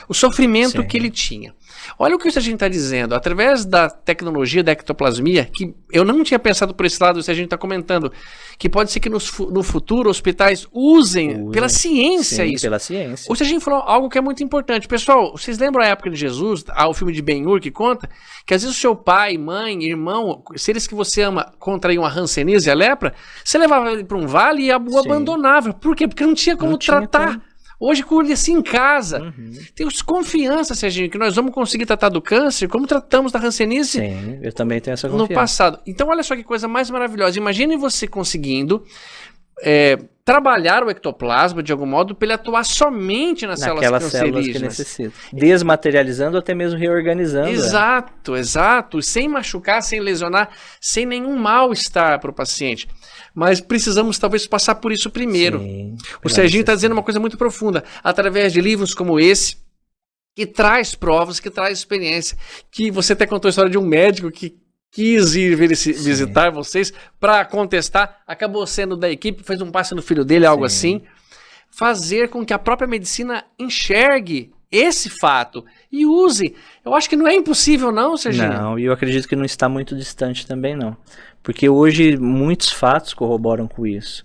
o sofrimento que ele tinha. Olha o que o Serginho está dizendo, através da tecnologia da ectoplasmia, que eu não tinha pensado por esse lado, o Serginho está comentando, que pode ser que no futuro hospitais usem pela ciência isso. Pela ciência. O Serginho falou algo que é muito importante. Pessoal, vocês lembram a época de Jesus, o filme de Ben-Hur que conta, que às vezes o seu pai, mãe, irmão, seres que você ama contraíam a hanseníase e a lepra, você levava ele para um vale e o abandonava. Por quê? Porque não tinha como tratar. Hoje cura assim em casa. Tenho confiança, Serginho, que nós vamos conseguir tratar do câncer como tratamos da hanseníase. Sim, eu também tenho essa confiança. No passado. Então olha só que coisa mais maravilhosa. Imagine você conseguindo trabalhar o ectoplasma de algum modo para ele atuar somente nas naquelas células que necessitam. Desmaterializando ou até mesmo reorganizando. Exato, exato. Sem machucar, sem lesionar, sem nenhum mal-estar para o paciente. Mas precisamos talvez passar por isso primeiro. Sim, o Serginho está dizendo uma coisa muito profunda. Através de livros como esse, que traz provas, que traz experiência. Que você até contou a história de um médico que quis ir visitar vocês para contestar, acabou sendo da equipe, fez um passe no filho dele, algo assim. Fazer com que a própria medicina enxergue esse fato e use. Eu acho que não é impossível não, Serginho. Não, e eu acredito que não está muito distante também não. Porque hoje muitos fatos corroboram com isso.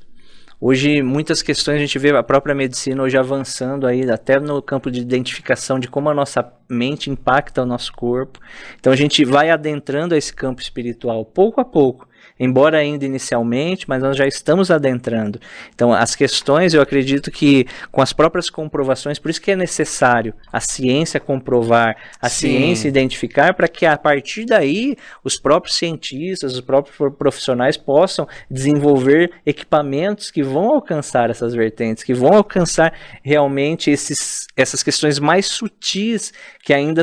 Hoje, muitas questões, a gente vê a própria medicina hoje avançando aí, até no campo de identificação de como a nossa mente impacta o nosso corpo. Então, a gente vai adentrando esse campo espiritual pouco a pouco. Embora ainda inicialmente, mas nós já estamos adentrando. Então, as questões, eu acredito que com as próprias comprovações, por isso que é necessário a ciência comprovar, a ciência identificar, para que a partir daí os próprios cientistas, os próprios profissionais possam desenvolver equipamentos que vão alcançar essas vertentes, que vão alcançar realmente essas questões mais sutis que ainda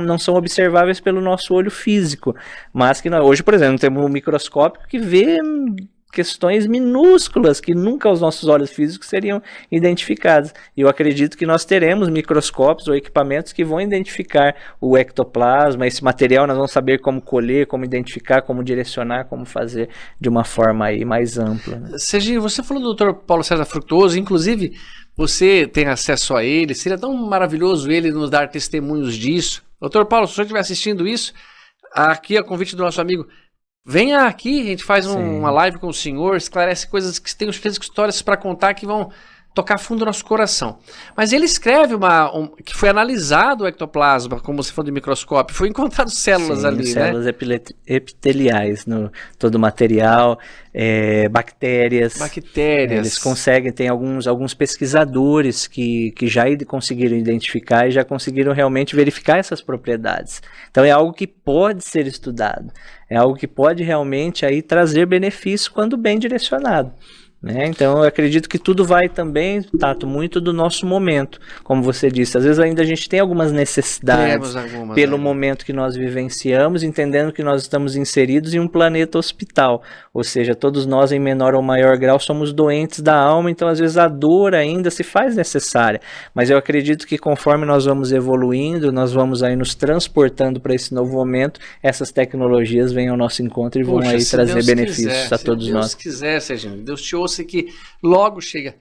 não são observáveis pelo nosso olho físico. Mas que hoje, por exemplo, temos um microscópio que vê questões minúsculas que nunca os nossos olhos físicos seriam identificadas. E eu acredito que nós teremos microscópios ou equipamentos que vão identificar o ectoplasma, esse material nós vamos saber como colher, como identificar, como direcionar, como fazer de uma forma aí mais ampla. Né? Serginho, você falou do Dr. Paulo César Frutuoso, inclusive você tem acesso a ele, seria tão maravilhoso ele nos dar testemunhos disso. Dr. Paulo, se o senhor estiver assistindo isso, aqui é o convite do nosso amigo, venha aqui, a gente faz uma live com o senhor, esclarece coisas que tem histórias para contar que vão tocar fundo no nosso coração. Mas ele escreve que foi analisado o ectoplasma, como você falou de microscópio, foi encontrado células ali, células epiteliais no todo o material, bactérias. Eles conseguem, tem alguns pesquisadores que já conseguiram identificar e já conseguiram realmente verificar essas propriedades. Então é algo que pode ser estudado, é algo que pode realmente aí trazer benefício quando bem direcionado. Então eu acredito que tudo vai também, Tato, muito do nosso momento, como você disse, às vezes ainda a gente tem algumas necessidades pelo momento que nós vivenciamos, entendendo que nós estamos inseridos em um planeta hospital, ou seja, todos nós em menor ou maior grau somos doentes da alma, então às vezes a dor ainda se faz necessária, mas eu acredito que conforme nós vamos evoluindo, nós vamos aí nos transportando para esse novo momento, essas tecnologias vêm ao nosso encontro e vão aí trazer benefícios a todos nós. Se Deus quiser, Serginho, Deus te ouça que logo chegue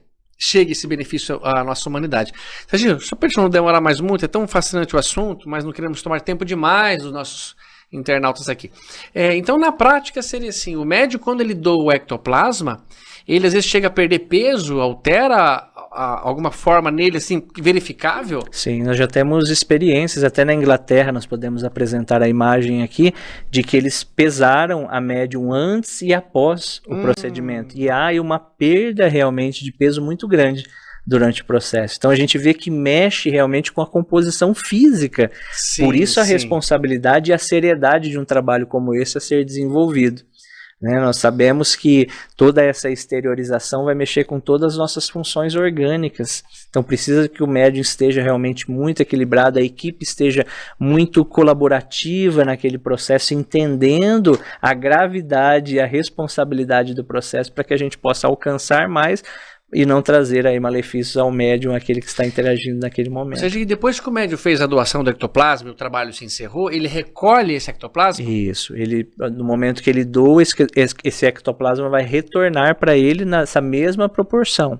esse benefício à nossa humanidade. Serginho, só para a gente não demorar mais muito, é tão fascinante o assunto, mas não queremos tomar tempo demais dos nossos internautas aqui. Então, na prática, seria assim, o médico, quando ele doa o ectoplasma, ele às vezes chega a perder peso, altera alguma forma nele, assim, verificável? Sim, nós já temos experiências, até na Inglaterra nós podemos apresentar a imagem aqui, de que eles pesaram a médium antes e após o procedimento, e há uma perda realmente de peso muito grande durante o processo. Então a gente vê que mexe realmente com a composição física, por isso a responsabilidade e a seriedade de um trabalho como esse a ser desenvolvido. Nós sabemos que toda essa exteriorização vai mexer com todas as nossas funções orgânicas, então precisa que o médium esteja realmente muito equilibrado, a equipe esteja muito colaborativa naquele processo, entendendo a gravidade e a responsabilidade do processo para que a gente possa alcançar mais e não trazer aí malefícios ao médium, aquele que está interagindo naquele momento. Ou seja, depois que o médium fez a doação do ectoplasma e o trabalho se encerrou, ele recolhe esse ectoplasma? Isso, no momento que ele doa, esse ectoplasma vai retornar para ele nessa mesma proporção.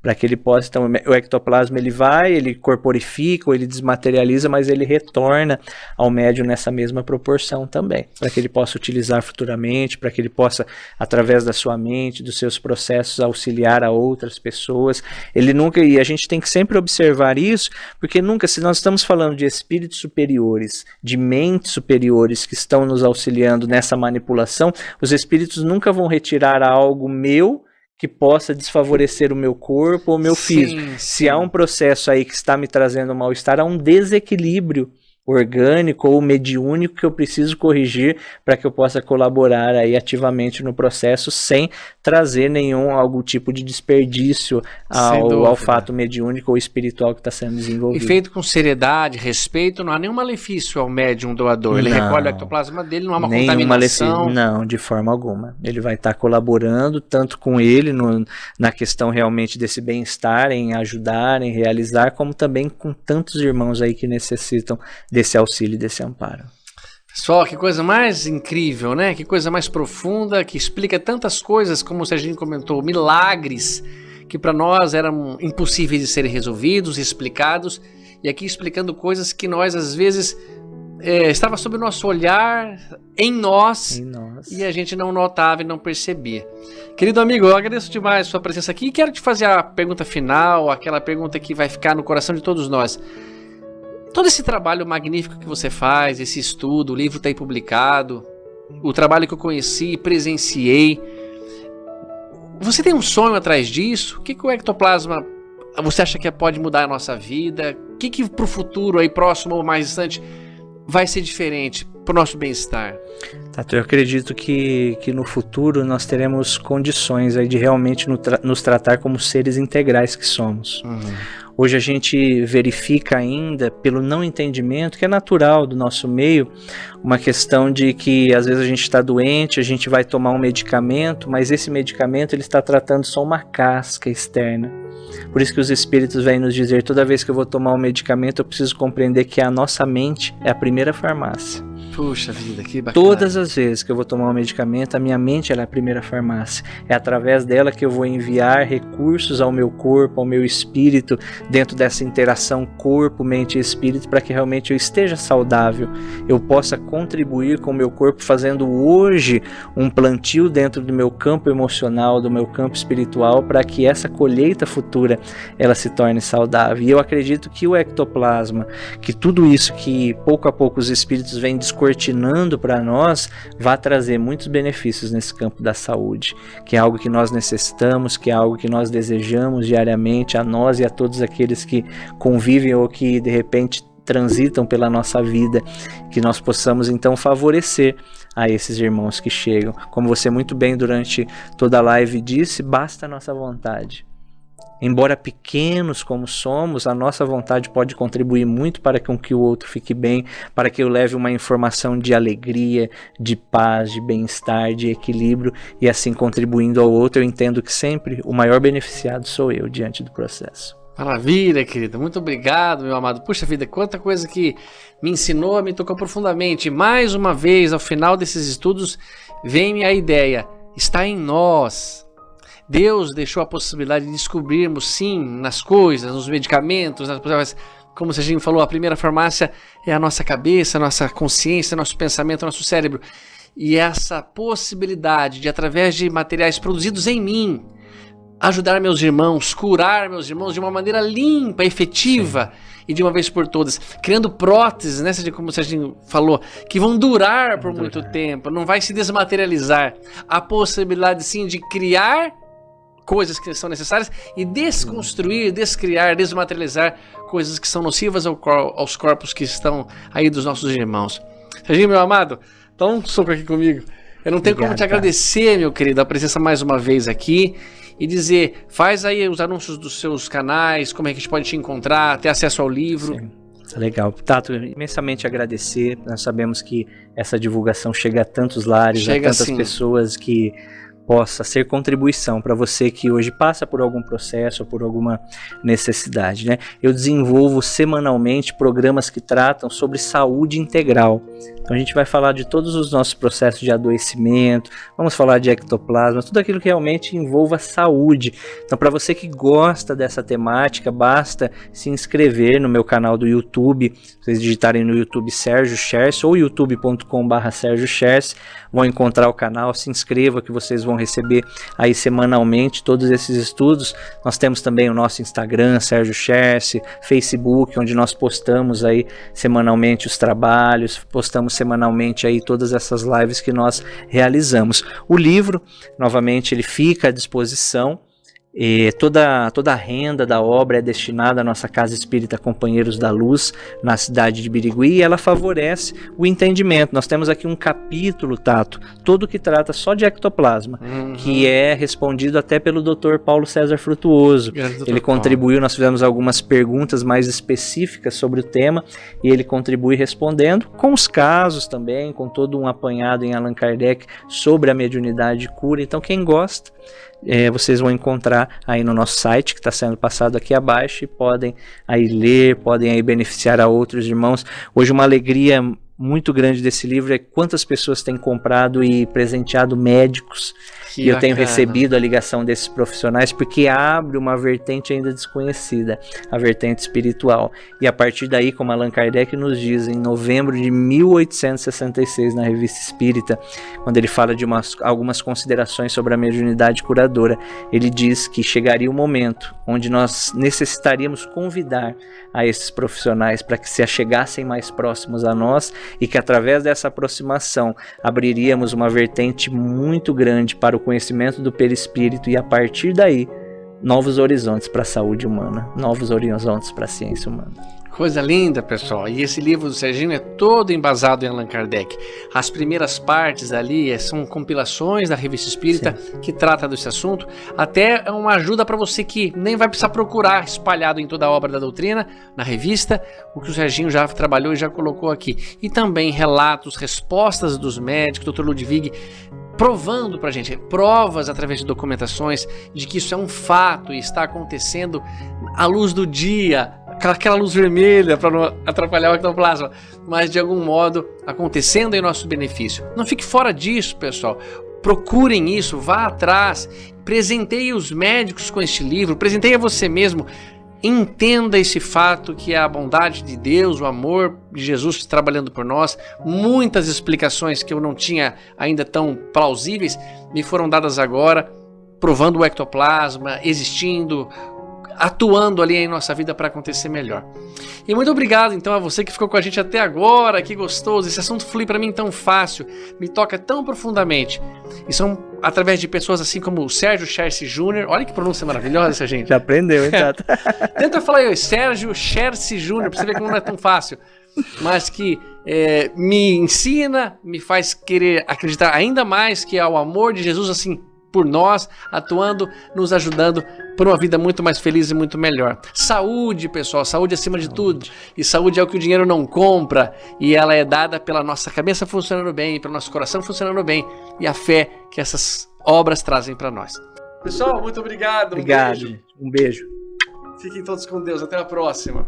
Para que ele possa, então, o ectoplasma ele corporifica, ou ele desmaterializa, mas ele retorna ao médium nessa mesma proporção também, para que ele possa utilizar futuramente, para que ele possa, através da sua mente, dos seus processos, auxiliar a outras pessoas. E a gente tem que sempre observar isso, porque se nós estamos falando de espíritos superiores, de mentes superiores que estão nos auxiliando nessa manipulação, os espíritos nunca vão retirar algo meu que possa desfavorecer o meu corpo ou o meu físico. Se há um processo aí que está me trazendo mal-estar, há um desequilíbrio orgânico ou mediúnico que eu preciso corrigir para que eu possa colaborar aí ativamente no processo sem trazer algum tipo de desperdício ao fato mediúnico ou espiritual que está sendo desenvolvido. E feito com seriedade, respeito, não há nenhum malefício ao médium doador. Ele recolhe o ectoplasma dele, não há uma contaminação. Não, de forma alguma. Ele vai estar colaborando tanto com ele na questão realmente desse bem-estar, em ajudar, em realizar, como também com tantos irmãos aí que necessitam desse auxílio, desse amparo. Pessoal, que coisa mais incrível, né? Que coisa mais profunda, que explica tantas coisas, como o Serginho comentou, milagres que para nós eram impossíveis de serem resolvidos, explicados, e aqui explicando coisas que nós às vezes estava sob o nosso olhar, em nós, e a gente não notava e não percebia. Querido amigo, eu agradeço demais a sua presença aqui e quero te fazer a pergunta final, aquela pergunta que vai ficar no coração de todos nós. Todo esse trabalho magnífico que você faz, esse estudo, o livro está aí publicado, o trabalho que eu conheci, presenciei, você tem um sonho atrás disso? O que o ectoplasma você acha que pode mudar a nossa vida? O que para o futuro aí próximo ou mais distante vai ser diferente para o nosso bem-estar? Tato, eu acredito que no futuro nós teremos condições aí de realmente nos tratar como seres integrais que somos. Hoje a gente verifica ainda, pelo não entendimento, que é natural do nosso meio, uma questão de que às vezes a gente está doente, a gente vai tomar um medicamento, mas esse medicamento ele está tratando só uma casca externa. Por isso que os espíritos vêm nos dizer, toda vez que eu vou tomar um medicamento, eu preciso compreender que a nossa mente é a primeira farmácia. Puxa vida, que bacana. Todas as vezes que eu vou tomar um medicamento, a minha mente ela é a primeira farmácia. É através dela que eu vou enviar recursos ao meu corpo, ao meu espírito, dentro dessa interação corpo, mente e espírito, para que realmente eu esteja saudável. Eu possa contribuir com o meu corpo, fazendo hoje um plantio dentro do meu campo emocional, do meu campo espiritual, para que essa colheita futura ela se torne saudável. E eu acredito que o ectoplasma, que tudo isso que pouco a pouco os espíritos vêm descortinando para nós, vai trazer muitos benefícios nesse campo da saúde, que é algo que nós necessitamos, que é algo que nós desejamos diariamente a nós e a todos aqueles que convivem ou que de repente transitam pela nossa vida, que nós possamos então favorecer a esses irmãos que chegam. Como você muito bem durante toda a live disse, basta a nossa vontade. Embora pequenos como somos, a nossa vontade pode contribuir muito para que o outro fique bem, para que eu leve uma informação de alegria, de paz, de bem-estar, de equilíbrio, e assim contribuindo ao outro, eu entendo que sempre o maior beneficiado sou eu diante do processo. Maravilha, querida. Muito obrigado, meu amado. Puxa vida, quanta coisa que me ensinou, me tocou profundamente. Mais uma vez, ao final desses estudos, vem-me a ideia, está em nós. Deus deixou a possibilidade de descobrirmos, sim, nas coisas, nos medicamentos, como o Serginho falou, a primeira farmácia é a nossa cabeça, a nossa consciência, nosso pensamento, nosso cérebro. E essa possibilidade de, através de materiais produzidos em mim, ajudar meus irmãos, curar meus irmãos de uma maneira limpa, efetiva, sim, e de uma vez por todas, criando próteses, né, como o Serginho falou, que vão durar por muito tempo, não vai se desmaterializar. A possibilidade, sim, de criar coisas que são necessárias e desconstruir, descriar, desmaterializar coisas que são nocivas aos corpos que estão aí dos nossos irmãos. Serginho, meu amado, dá um soco aqui comigo. Eu não tenho como te agradecer, meu querido, a presença mais uma vez aqui e dizer, faz aí os anúncios dos seus canais, como é que a gente pode te encontrar, ter acesso ao livro. Sim. Legal. Tato, imensamente agradecer. Nós sabemos que essa divulgação chega a tantos lares, a tantas pessoas que possa ser contribuição para você que hoje passa por algum processo ou por alguma necessidade, né? Eu desenvolvo semanalmente programas que tratam sobre saúde integral. Então a gente vai falar de todos os nossos processos de adoecimento, vamos falar de ectoplasma, tudo aquilo que realmente envolva saúde. Então para você que gosta dessa temática, basta se inscrever no meu canal do YouTube, vocês digitarem no YouTube Sérgio Scherce ou youtube.com/Sérgio Scherce, vão encontrar o canal, se inscreva que vocês vão receber aí semanalmente todos esses estudos. Nós temos também o nosso Instagram, Sérgio Scherce, Facebook, onde nós postamos aí semanalmente os trabalhos, postamos semanalmente aí todas essas lives que nós realizamos. O livro, novamente, ele fica à disposição. E toda a renda da obra é destinada à nossa Casa Espírita Companheiros da Luz, na cidade de Birigui, e ela favorece o entendimento. Nós temos aqui um capítulo, Tato, todo que trata só de ectoplasma, que é respondido até pelo Dr. Paulo César Frutuoso. Ele contribuiu, nós fizemos algumas perguntas mais específicas sobre o tema, e ele contribui respondendo, com os casos também, com todo um apanhado em Allan Kardec sobre a mediunidade e cura. Então, quem gosta, vocês vão encontrar aí no nosso site, que está sendo passado aqui abaixo, e podem aí ler, podem aí beneficiar a outros irmãos. Hoje uma alegria muito grande desse livro é quantas pessoas têm comprado e presenteado médicos, e eu tenho recebido a ligação desses profissionais, porque abre uma vertente ainda desconhecida, a vertente espiritual, e a partir daí, como Allan Kardec nos diz, em novembro de 1866, na Revista Espírita, quando ele fala de algumas considerações sobre a mediunidade curadora, ele diz que chegaria o momento onde nós necessitaríamos convidar a esses profissionais para que se achegassem mais próximos a nós, e que através dessa aproximação abriríamos uma vertente muito grande para o conhecimento do perispírito, e a partir daí novos horizontes para a saúde humana, novos horizontes para a ciência humana. Coisa linda, pessoal. E esse livro do Serginho é todo embasado em Allan Kardec. As primeiras partes ali são compilações da Revista Espírita, sim, que trata desse assunto. Até é uma ajuda para você que nem vai precisar procurar espalhado em toda a obra da doutrina, na revista, o que o Serginho já trabalhou e já colocou aqui. E também relatos, respostas dos médicos, Dr. Ludwig, provando pra gente, provas através de documentações de que isso é um fato e está acontecendo à luz do dia, aquela luz vermelha para não atrapalhar o ectoplasma, mas de algum modo acontecendo em nosso benefício. Não fique fora disso, pessoal. Procurem isso, vá atrás, presenteie os médicos com este livro, presenteie você mesmo. Entenda esse fato que é a bondade de Deus, o amor de Jesus trabalhando por nós. Muitas explicações que eu não tinha ainda tão plausíveis me foram dadas agora, provando o ectoplasma, existindo, atuando ali em nossa vida para acontecer melhor. E muito obrigado então a você que ficou com a gente até agora, que gostoso. Esse assunto flui para mim tão fácil, me toca tão profundamente. E são através de pessoas assim como o Sérgio Chercy Júnior. Olha que pronúncia maravilhosa essa gente. Já aprendeu, hein, Tato? Tenta falar aí, Sérgio Chercy Júnior, para você ver como não é tão fácil. Mas que me ensina, me faz querer acreditar ainda mais que é o amor de Jesus assim por nós, atuando, nos ajudando por uma vida muito mais feliz e muito melhor. Saúde, pessoal, saúde acima de tudo. E saúde é o que o dinheiro não compra, e ela é dada pela nossa cabeça funcionando bem, pelo nosso coração funcionando bem, e a fé que essas obras trazem para nós. Pessoal, muito obrigado. Obrigado. Um beijo. Fiquem todos com Deus. Até a próxima.